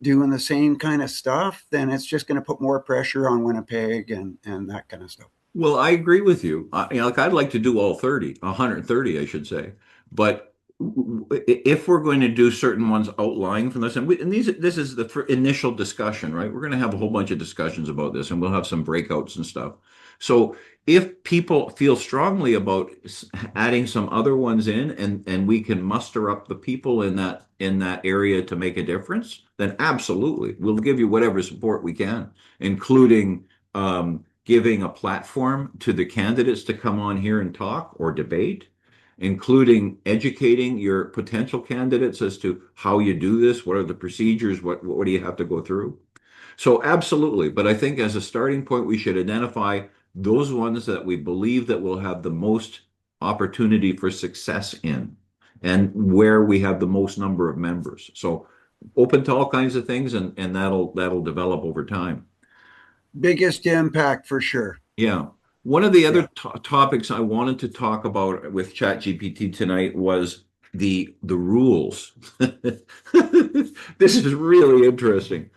doing the same kind of stuff, then it's just going to put more pressure on Winnipeg and that kind of stuff. Well, I agree with you. Like I'd like to do all 30, 130, I should say. But if we're going to do certain ones outlying from this, and this is the initial discussion, right? We're going to have a whole bunch of discussions about this, and we'll have some breakouts and stuff. So if people feel strongly about adding some other ones in, and we can muster up the people in that area to make a difference, then absolutely, we'll give you whatever support we can, including giving a platform to the candidates to come on here and talk or debate, including educating your potential candidates as to how you do this, what are the procedures, what do you have to go through. So absolutely, but I think as a starting point, we should identify those ones that we believe that will have the most opportunity for success in, and where we have the most number of members. So open to all kinds of things, and that'll develop over time. Biggest impact for sure. Yeah. One of the other Yeah. topics I wanted to talk about with ChatGPT tonight was the rules. This is really interesting.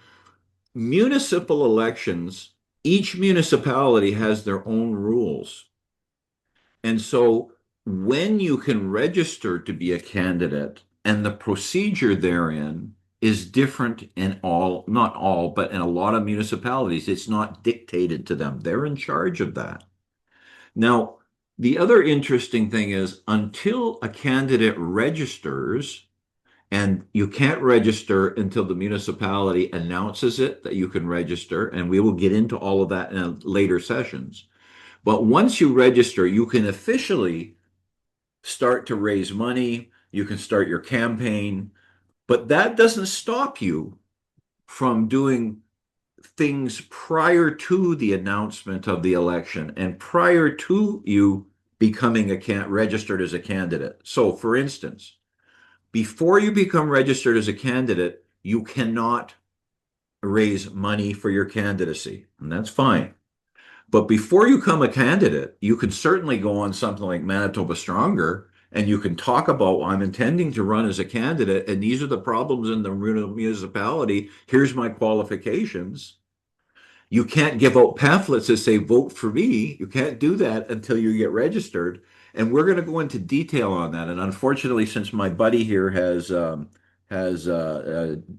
Municipal elections, each municipality has their own rules. And so when you can register to be a candidate, and the procedure therein is different in all, not all, but in a lot of municipalities, it's not dictated to them. They're in charge of that. Now, the other interesting thing is until a candidate registers, and you can't register until the municipality announces it that you can register, and we will get into all of that in later sessions. But once you register, you can officially start to raise money, you can start your campaign, but that doesn't stop you from doing things prior to the announcement of the election and prior to you becoming registered as a candidate. So, for instance, before you become registered as a candidate, you cannot raise money for your candidacy, and that's fine. But before you become a candidate, you can certainly go on something like Manitoba Stronger, and you can talk about, well, I'm intending to run as a candidate, and these are the problems in the municipality. Here's my qualifications. You can't give out pamphlets that say, vote for me. You can't do that until you get registered. And we're going to go into detail on that. And unfortunately, since my buddy here has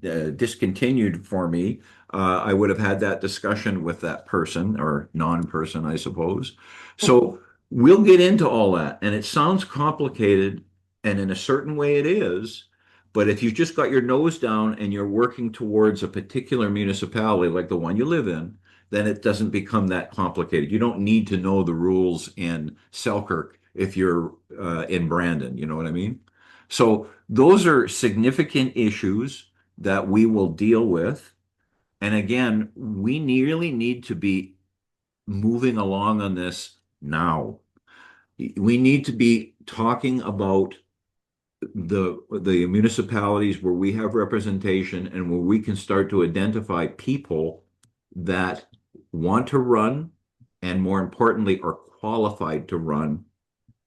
discontinued for me, I would have had that discussion with that person, or non-person, I suppose. So we'll get into all that. And it sounds complicated, and in a certain way it is. But if you've just got your nose down and you're working towards a particular municipality like the one you live in, then it doesn't become that complicated. You don't need to know the rules in Selkirk if you're in Brandon, you know what I mean? So those are significant issues that we will deal with. And again, we really need to be moving along on this now. We need to be talking about the municipalities where we have representation and where we can start to identify people that want to run, and more importantly are qualified to run,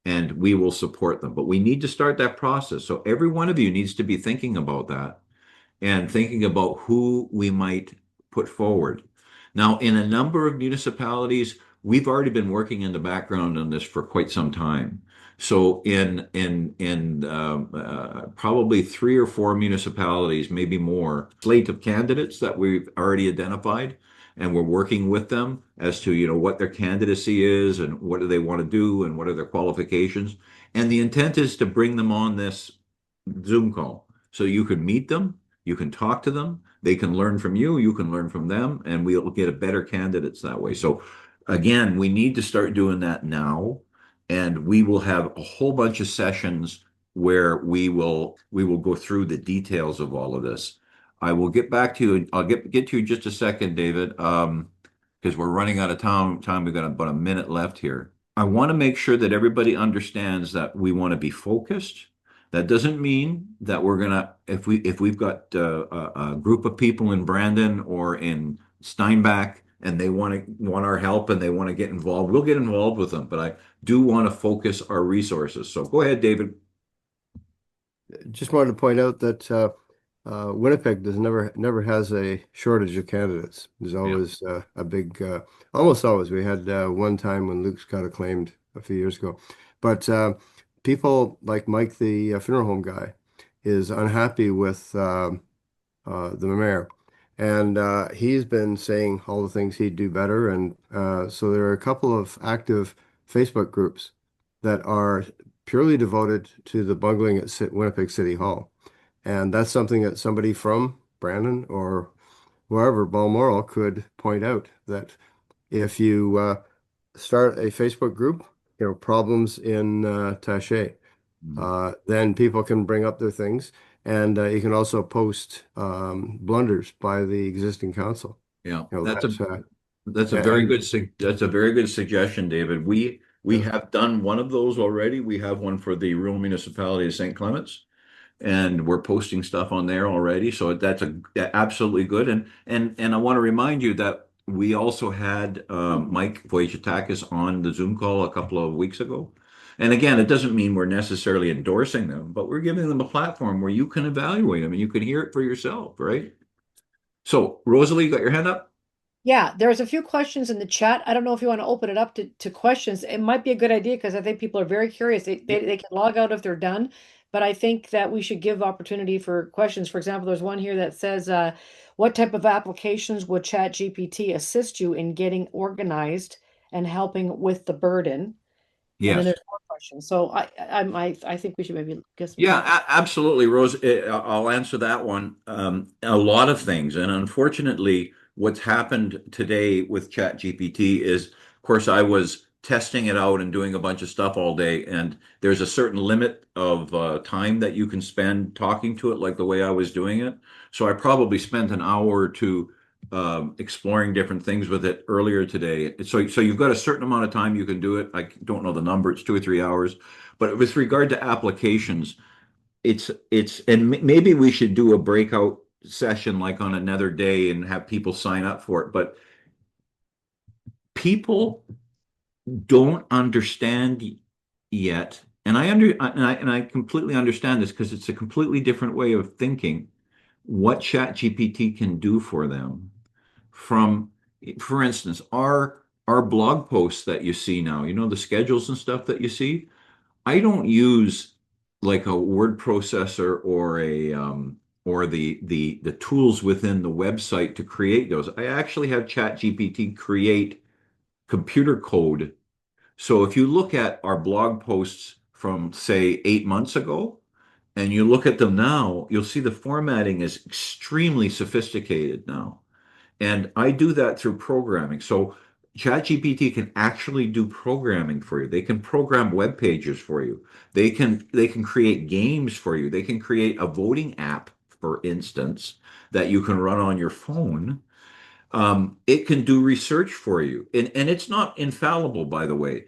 and we will support them. But we need to start that process. So every one of you needs to be thinking about that and thinking about who we might put forward. Now, in a number of municipalities, we've already been working in the background on this for quite some time. So in probably 3 or 4 municipalities, maybe more, slate of candidates that we've already identified. and we're working with them as to, what their candidacy is and what do they want to do and what are their qualifications. And the intent is to bring them on this Zoom call so you can meet them, you can talk to them, they can learn from you, you can learn from them, and we'll get a better candidates that way. So again, we need to start doing that now, and we will have a whole bunch of sessions where we will go through the details of all of this. I will get back to you. I'll get to you in just a second, David, because we're running out of time. We've got about a minute left here. I want to make sure that everybody understands that we want to be focused. That doesn't mean that we're gonna, if we've got a group of people in Brandon or in Steinbach and they want our help and they want to get involved, we'll get involved with them. But I do want to focus our resources. So go ahead, David. Just wanted to point out that Winnipeg never has a shortage of candidates. There's always a big, almost alwast. We had one time when Luke's got acclaimed a few years ago, but people like Mike, the funeral home guy, is unhappy with the mayor, and he's been saying all the things he'd do better. And so there are a couple of active Facebook groups that are purely devoted to the bungling at Winnipeg City Hall. And that's something that somebody from Brandon or wherever, Balmoral, could point out, that if you start a Facebook group, problems in Taché, then people can bring up their things. And you can also post blunders by the existing council. Yeah, That's a very good suggestion, David. We have done one of those already. We have one for the rural municipality of St. Clements, and we're posting stuff on there already. So that's absolutely good. And I want to remind you that we also had Mike Voichatakis on the Zoom call a couple of weeks ago. And again, it doesn't mean we're necessarily endorsing them, but we're giving them a platform where you can evaluate them and you can hear it for yourself, right? So, Rosalie, you got your hand up? Yeah, there's a few questions in the chat. I don't know if you want to open it up to questions. It might be a good idea because I think people are very curious. They can log out if they're done, but I think that we should give opportunity for questions. For example, there's one here that says, what type of applications would ChatGPT assist you in getting organized and helping with the burden? And then Yes. there's more questions. So I think we should maybe get some. Yeah, absolutely, Rose. I'll answer that one. A lot of things, and unfortunately, what's happened today with ChatGPT is, of course, I was testing it out and doing a bunch of stuff all day, and there's a certain limit of time that you can spend talking to it, like the way I was doing it. So I probably spent an hour or two exploring different things with it earlier today. So you've got a certain amount of time you can do it. I don't know the number; it's 2 or 3 hours. But with regard to applications, and maybe we should do a breakout session like on another day and have people sign up for it. But people don't understand yet, and I completely understand this because it's a completely different way of thinking, what ChatGPT can do for them. For instance, our blog posts that you see now, the schedules and stuff that you see. I don't use like a word processor or the tools within the website to create those. I actually have ChatGPT create computer code. So if you look at our blog posts from, say, 8 months ago, and you look at them now, you'll see the formatting is extremely sophisticated now. And I do that through programming. So ChatGPT can actually do programming for you. They can program web pages for you. They can create games for you. They can create a voting app, for instance, that you can run on your phone. It can do research for you. And it's not infallible, by the way.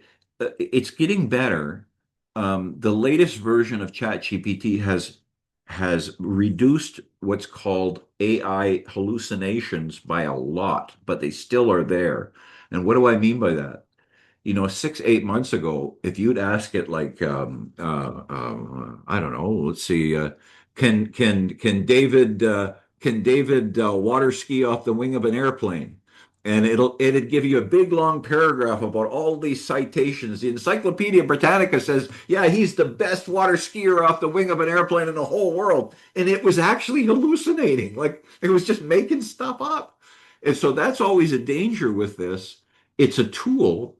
It's getting better. The latest version of ChatGPT has reduced what's called AI hallucinations by a lot, but they still are there. And what do I mean by that? 6, 8 months ago, if you'd ask it like, I don't know, let's see, can David water ski off the wing of an airplane? And it'd give you a big long paragraph about all these citations. The Encyclopedia Britannica says, yeah, he's the best water skier off the wing of an airplane in the whole world. And it was actually hallucinating. Like it was just making stuff up. And so that's always a danger with this. It's a tool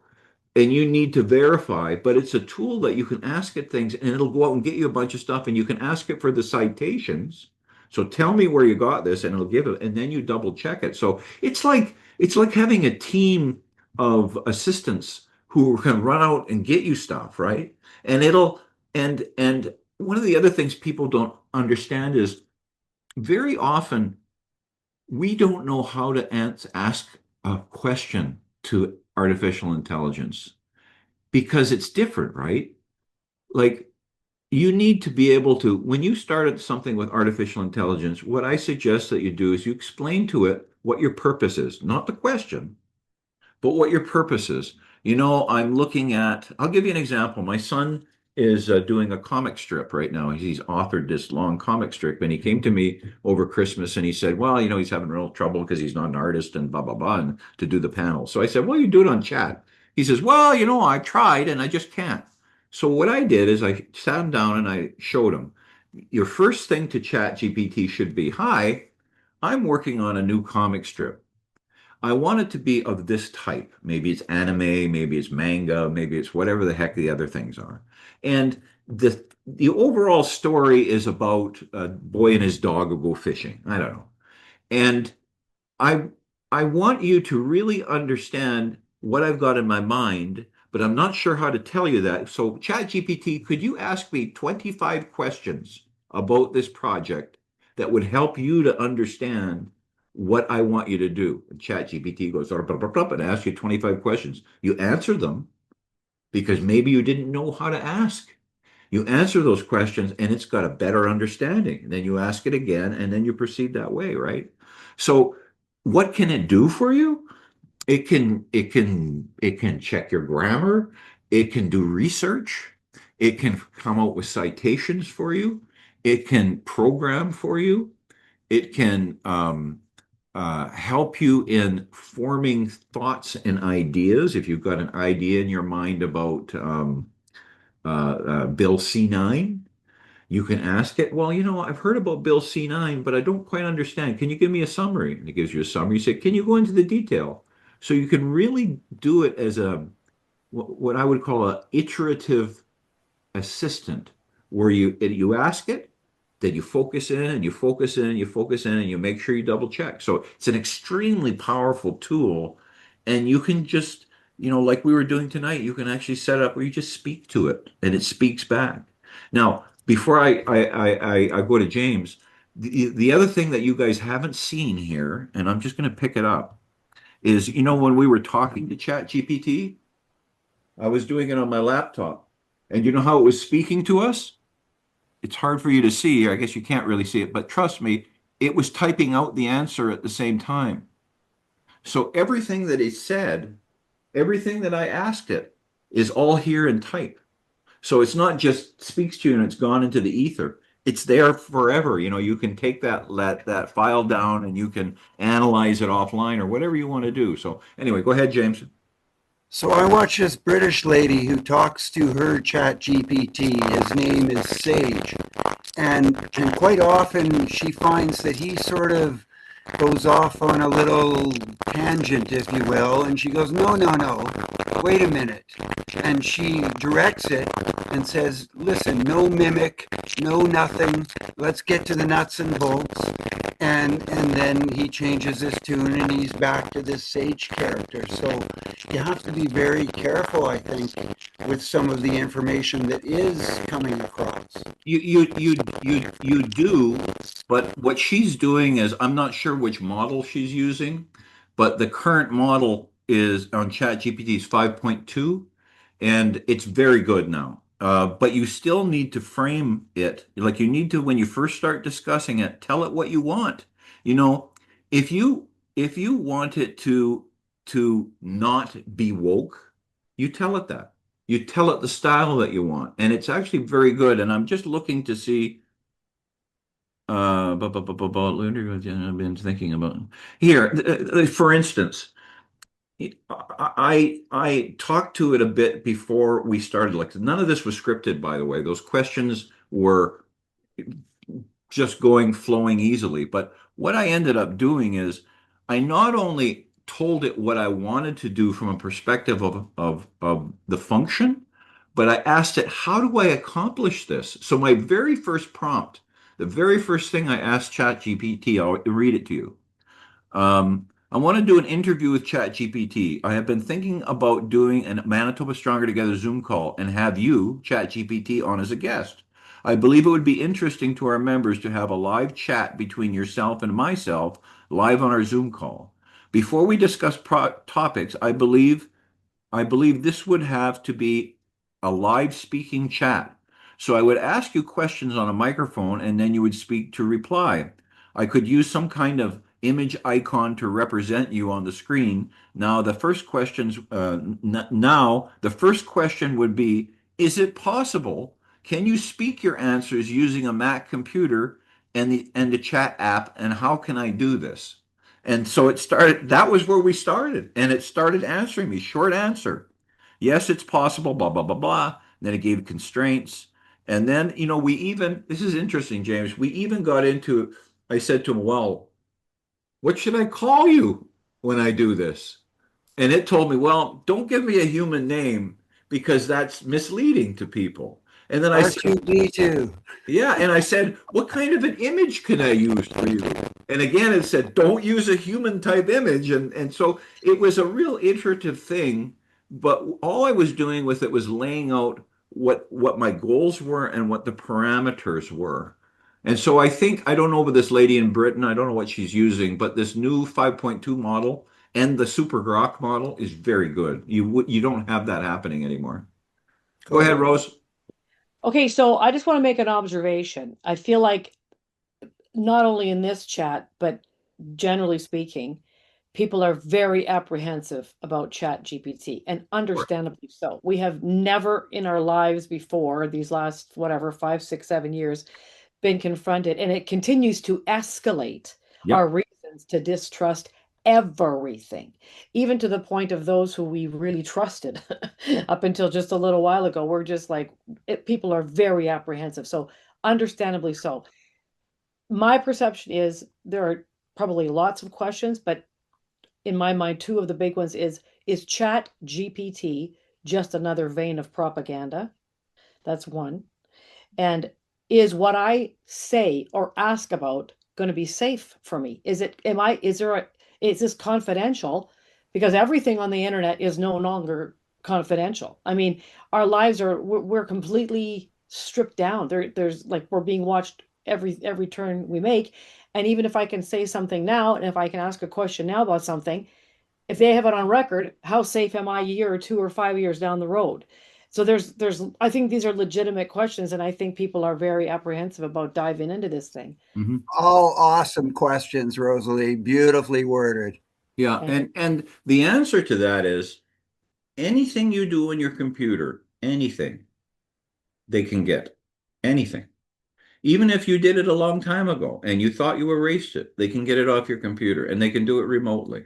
and you need to verify, but it's a tool that you can ask it things and it'll go out and get you a bunch of stuff and you can ask it for the citations. So tell me where you got this and it'll give it and then you double check it. So it's like having a team of assistants who can run out and get you stuff, right? And it'll and one of the other things people don't understand is very often we don't know how to ask a question to artificial intelligence because it's different, right? Like you need to be able to, when you start something with artificial intelligence, what I suggest that you do is you explain to it what your purpose is, not the question, but what your purpose is. I'm looking at, I'll give you an example. My son is doing a comic strip right now. He's authored this long comic strip, and he came to me over Christmas and he said, well, he's having real trouble because he's not an artist and blah, blah, blah, and to do the panel. So I said, well, you do it on chat. He says, well, I tried and I just can't. So what I did is I sat him down and I showed him, your first thing to ChatGPT should be, hi, I'm working on a new comic strip. I want it to be of this type. Maybe it's anime, maybe it's manga, maybe it's whatever the heck the other things are. And the overall story is about a boy and his dog who go fishing. I don't know. And I I want you to really understand what I've got in my mind, but I'm not sure how to tell you that. So ChatGPT, could you ask me 25 questions about this project that would help you to understand what I want you to do? And ChatGPT goes blah, blah, blah, blah, and asks you 25 questions. You answer them because maybe you didn't know how to ask. You answer those questions and it's got a better understanding. And then you ask it again and then you proceed that way, right? So what can it do for you? It can check your grammar, it can do research, it can come out with citations for you, it can program for you, it can help you in forming thoughts and ideas. If you've got an idea in your mind about Bill C9, you can ask it, well, I've heard about Bill C9, but I don't quite understand. Can you give me a summary? And it gives you a summary. You say, can you go into the detail? So you can really do it as what I would call a iterative assistant, where you ask it, then you focus in and you focus in and you focus in and you make sure you double check. So it's an extremely powerful tool, and you can just, like we were doing tonight, you can actually set up where you just speak to it and it speaks back. Now, before I go to James, the other thing that you guys haven't seen here, and I'm just going to pick it up, is when we were talking to ChatGPT, I was doing it on my laptop, and you know how it was speaking to us? It's hard for you to see. I guess you can't really see it, but trust me, it was typing out the answer at the same time. So everything that it said, everything that I asked it, is all here in type. So it's not just speaks to you and it's gone into the ether. It's there forever. You can take that file down and you can analyze it offline or whatever you want to do. So anyway, go ahead, James. So I watch this British lady who talks to her chat GPT. His name is Sage. And quite often she finds that he sort of goes off on a little tangent, if you will, and she goes, no, no, no, wait a minute. And she directs it and says, listen, no mimic, no nothing, let's get to the nuts and bolts. And then he changes his tune and he's back to this Sage character. So you have to be very careful, I think, with some of the information that is coming across. You do, but what she's doing is, I'm not sure which model she's using, but the current model is on ChatGPT is 5.2, and it's very good now. But you still need to frame it. Like you need to, when you first start discussing it, tell it what you want. You know, if you want it to not be woke, you tell it that. You tell it the style that you want, and it's actually very good. And I'm just looking to see. I've been thinking about here. For instance, I talked to it a bit before we started. Like none of this was scripted, by the way. Those questions were just flowing easily. But what I ended up doing is I not only told it what I wanted to do from a perspective of the function, but I asked it, how do I accomplish this? So my very first prompt, the very first thing I asked ChatGPT, I'll read it to you. I want to do an interview with ChatGPT. I have been thinking about doing a Manitoba Stronger Together Zoom call and have you, ChatGPT, on as a guest. I believe it would be interesting to our members to have a live chat between yourself and myself live on our Zoom call. Before we discuss topics, I believe this would have to be a live speaking chat. So I would ask you questions on a microphone and then you would speak to reply. I could use some kind of image icon to represent you on the screen. Now the first question would be, is it possible? Can you speak your answers using a Mac computer and the chat app? And how can I do this? And so that was where we started. And it started answering me, short answer. Yes, it's possible, blah, blah, blah, blah. And then it gave constraints. And then, this is interesting, James, we even got into, I said to him, well, what should I call you when I do this? And it told me, well, don't give me a human name because that's misleading to people. And then I said, R2D2. yeah, and I said, what kind of an image can I use for you? And again, it said, don't use a human type image. And so it was a real iterative thing, but all I was doing with it was laying out what my goals were and what the parameters were. And so I think, I don't know about this lady in Britain, I don't know what she's using, but this new 5.2 model and the Super Grok model is very good. You don't have that happening anymore. Go ahead, Rose. Okay, so I just want to make an observation. I feel like not only in this chat, but generally speaking, people are very apprehensive about ChatGPT, and understandably so. We have never in our lives before, these last, whatever, 5, 6, 7 years, been confronted, and it continues to escalate our reasons to distrust everything, even to the point of those who we really trusted up until just a little while ago. We're just like, people are very apprehensive. So understandably so. My perception is there are probably lots of questions, but in my mind, two of the big ones is Chat GPT just another vein of propaganda? That's one. And is what I say or ask about going to be safe for me? Is this confidential? Because everything on the internet is no longer confidential. I mean, our lives we're completely stripped down. There's like, we're being watched every turn we make. And even if I can say something now, and if I can ask a question now about something, if they have it on record, how safe am I a year or 2 or 5 years down the road? So I think these are legitimate questions, and I think people are very apprehensive about diving into this thing. Mm-hmm. All awesome questions, Rosalie. Beautifully worded. Yeah, and the answer to that is anything you do on your computer, anything, they can get. Anything. Even if you did it a long time ago and you thought you erased it, they can get it off your computer and they can do it remotely.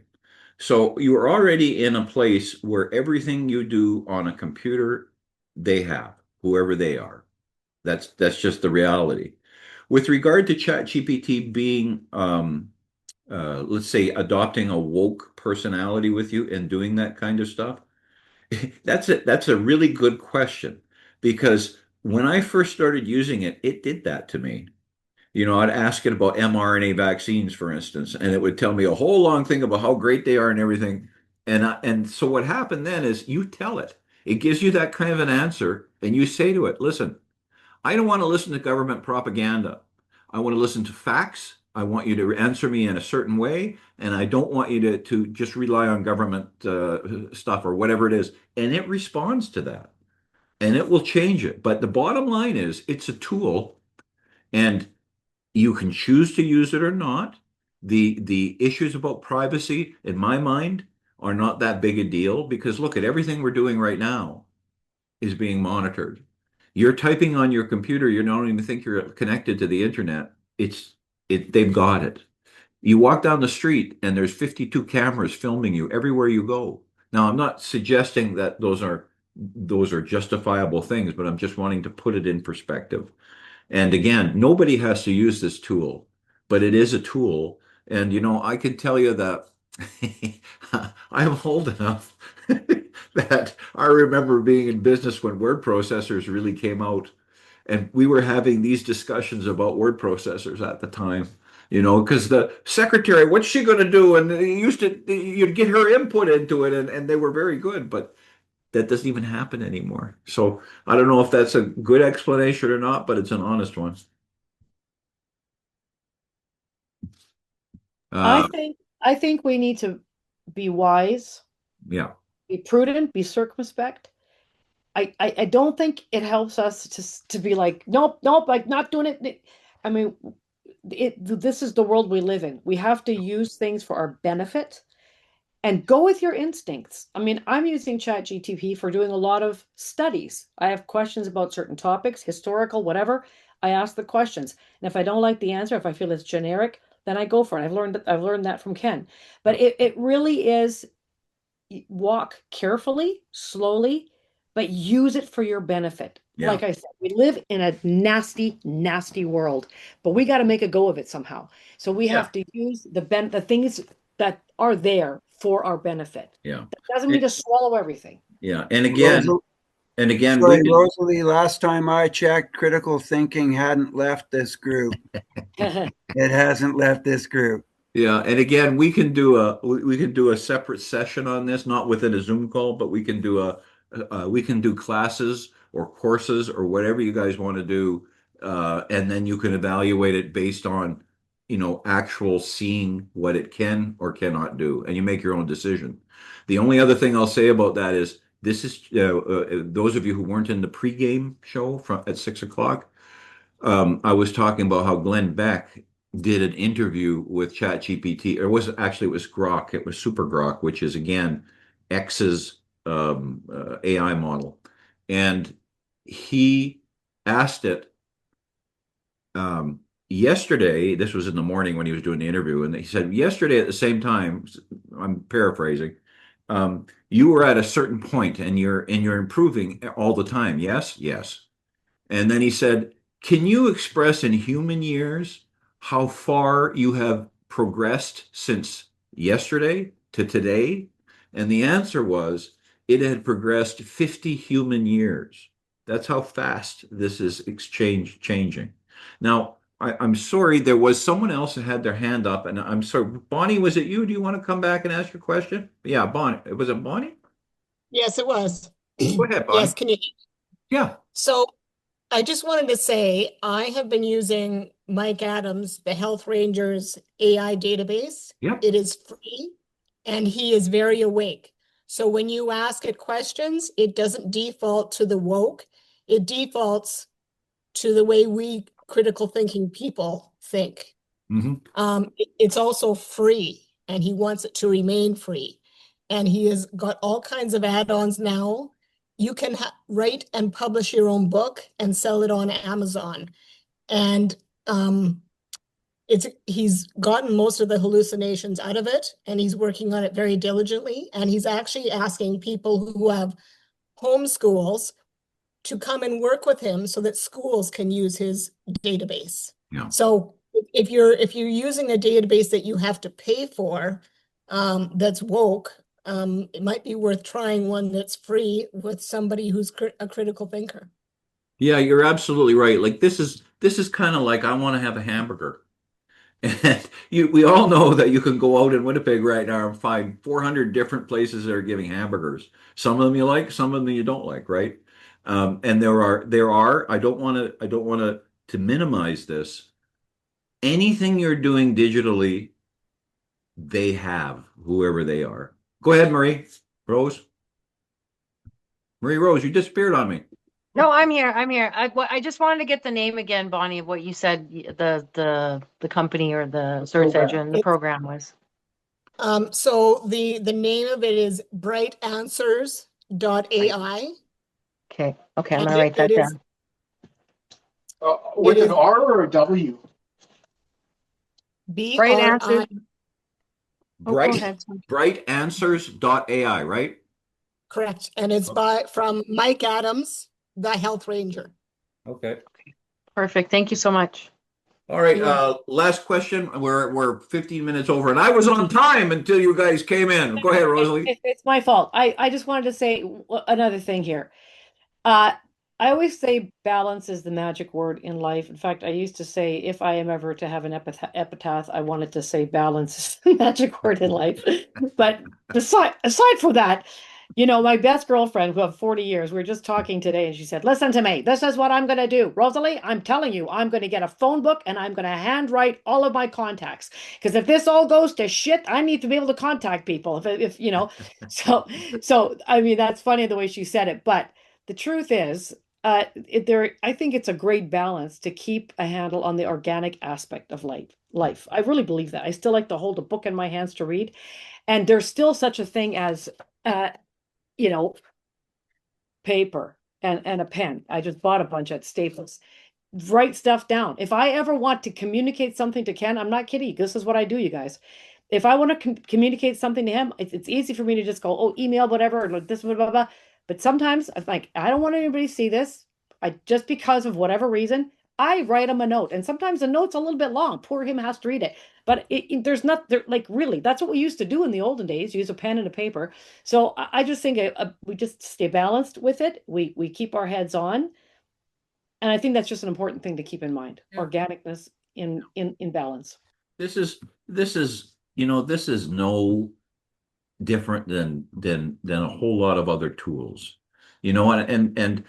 So you are already in a place where everything you do on a computer, they have, whoever they are. That's just the reality. With regard to ChatGPT being, let's say, adopting a woke personality with you and doing that kind of stuff, that's a really good question, because when I first started using it, it did that to me. I'd ask it about mRNA vaccines, for instance, and it would tell me a whole long thing about how great they are and everything. And so what happened then is you tell it. It gives you that kind of an answer, and you say to it, listen, I don't want to listen to government propaganda. I want to listen to facts. I want you to answer me in a certain way, and I don't want you to just rely on government stuff or whatever it is. And it responds to that, and it will change it. But the bottom line is it's a tool, and you can choose to use it or not. The issues about privacy, in my mind, are not that big a deal, because look at everything we're doing right now is being monitored. You're typing on your computer, you don't even think you're connected to the internet. They've got it. You walk down the street and there's 52 cameras filming you everywhere you go. Now, I'm not suggesting that those are justifiable things, but I'm just wanting to put it in perspective. And again, nobody has to use this tool, but it is a tool. And I can tell you that I'm old enough that I remember being in business when word processors really came out, and we were having these discussions about word processors at the time. Because the secretary, what's she going to do? And you'd get her input into it, and they were very good, but that doesn't even happen anymore. So I don't know if that's a good explanation or not, but it's an honest one. Uh, I think we need to be wise, yeah, be prudent, be circumspect. I don't think it helps us to be like, nope, nope, like not doing it. I mean, this is the world we live in. We have to use things for our benefit and go with your instincts. I mean, I'm using ChatGPT for doing a lot of studies. I have questions about certain topics, historical, whatever. I ask the questions. And if I don't like the answer, if I feel it's generic, then I go for it. I've learned that from Ken. But it really is walk carefully, slowly, but use it for your benefit. yeah, Like I said, we live in a nasty, nasty world, but we got to make a go of it somehow. So we yeah, have to use the things that are there for our benefit. yeah, That doesn't mean to swallow everything. yeah. Rosal- And again, we Sorry, can. Rosalie, last time I checked, critical thinking hadn't left this group. It hasn't left this group. Yeah, and again, we can do a separate session on this, not within a Zoom call, but we can do classes or courses or whatever you guys want to do, and then you can evaluate it based on, actual seeing what it can or cannot do, and you make your own decision. The only other thing I'll say about that is this is those of you who weren't in the pregame show at 6 o'clock. I was talking about how Glenn Beck did an interview with ChatGPT, or it was Grok, it was Super Grok, which is again X's AI model, and he asked it yesterday. This was in the morning when he was doing the interview, and he said yesterday at the same time. I'm paraphrasing. You were at a certain point, and you're improving all the time. Yes, yes. And then he said, can you express in human years how far you have progressed since yesterday to today? And the answer was, it had progressed 50 human years. That's how fast this is changing. Now, I'm sorry, there was someone else that had their hand up, and I'm sorry. Bonnie, was it you? Do you want to come back and ask your question? Yeah, Bonnie. Was it Bonnie? Yes, it was. Go ahead, Bonnie. Yes, can you? Yeah. So I just wanted to say I have been using Mike Adams, the Health Rangers AI database. Yep. It is free and he is very awake. So when you ask it questions, it doesn't default to the woke. It defaults to the way we critical thinking people think. Mm-hmm. It's also free and he wants it to remain free. And he has got all kinds of add-ons now. You can write and publish your own book and sell it on Amazon. And he's gotten most of the hallucinations out of it, and he's working on it very diligently. And he's actually asking people who have homeschools to come and work with him so that schools can use his database. Yeah. So if you're using a database that you have to pay for, that's woke, it might be worth trying one that's free with somebody who's a critical thinker. Yeah, you're absolutely right. Like this is kind of like I want to have a hamburger. And we all know that you can go out in Winnipeg right now and find 400 different places that are giving hamburgers. Some of them you like, some of them you don't like, right? And there are. I don't want to minimize this. Anything you're doing digitally, they have whoever they are. Go ahead, Marie Rose. Marie Rose, you disappeared on me. No, I'm here. I'm here. I just wanted to get the name again, Bonnie, of what you said the company or the search engine, the program was. So the name of it is brightanswers.ai. Okay. Okay, I'm gonna write that down. With an R or a W? Bright answers. Brightanswers.ai, right? Correct. And it's from Mike Adams, the Health Ranger. Okay. Perfect. Thank you so much. All right, Yeah. last question. We're 15 minutes over, and I was on time until you guys came in. Go ahead, Rosalie. It's my fault. I just wanted to say another thing here. Uh, I always say balance is the magic word in life. In fact, I used to say if I am ever to have an epitaph, I wanted to say balance is the magic word in life. But aside from that, my best girlfriend who have 40 years, we were just talking today, and she said, "Listen to me. This is what I'm going to do. Rosalie, I'm telling you, I'm going to get a phone book and I'm going to handwrite all of my contacts. Because if this all goes to shit, I need to be able to contact people. So I mean, that's funny the way she said it, but the truth is, I think it's a great balance to keep a handle on the organic aspect of life. I really believe that. I still like to hold a book in my hands to read, and there's still such a thing as, uh, you know, paper and a pen. I just bought a bunch at Staples. Write stuff down. If I ever want to communicate something to Ken, I'm not kidding. This is what I do, you guys. If I want to communicate something to him, it's easy for me to just go, oh, email, whatever, or like this, blah, blah, blah. But sometimes I'm like, I don't want anybody to see this. Just because of whatever reason, I write him a note. And sometimes the note's a little bit long. Poor him has to read it. But there's not there, like really, that's what we used to do in the olden days, use a pen and a paper. So I just think we just stay balanced with it. We keep our heads on. And I think that's just an important thing to keep in mind. Yeah. Organicness in balance. This is this is no different than a whole lot of other tools. And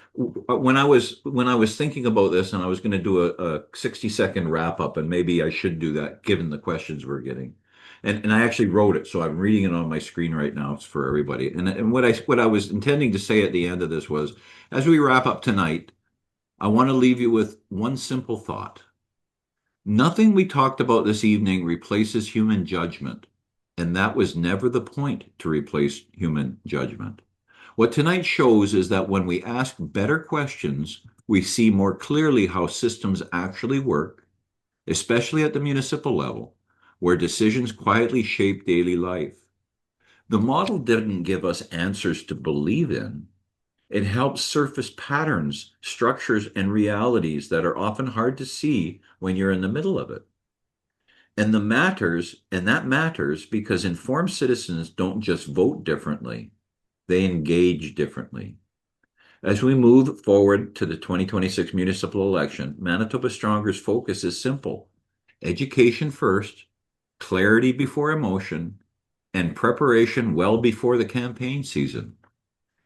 when I was thinking about this, and I was going to do a 60-second wrap up, and maybe I should do that given the questions we're getting. And I actually wrote it, so I'm reading it on my screen right now. It's for everybody. And what I was intending to say at the end of this was, as we wrap up tonight, I want to leave you with one simple thought. Nothing we talked about this evening replaces human judgment, and that was never the point to replace human judgment. What tonight shows is that when we ask better questions, we see more clearly how systems actually work, especially at the municipal level, where decisions quietly shape daily life. The model didn't give us answers to believe in. It helps surface patterns, structures, and realities that are often hard to see when you're in the middle of it. And that matters because informed citizens don't just vote differently, they engage differently. As we move forward to the 2026 municipal election, Manitoba Stronger's focus is simple: education first, clarity before emotion, and preparation well before the campaign season.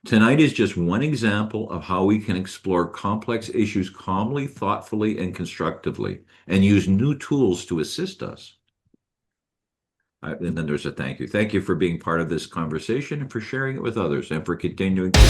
Tonight is just one example of how we can explore complex issues calmly, thoughtfully, and constructively, and use new tools to assist us. And then there's a thank you. Thank you for being part of this conversation and for sharing it with others and for continuing to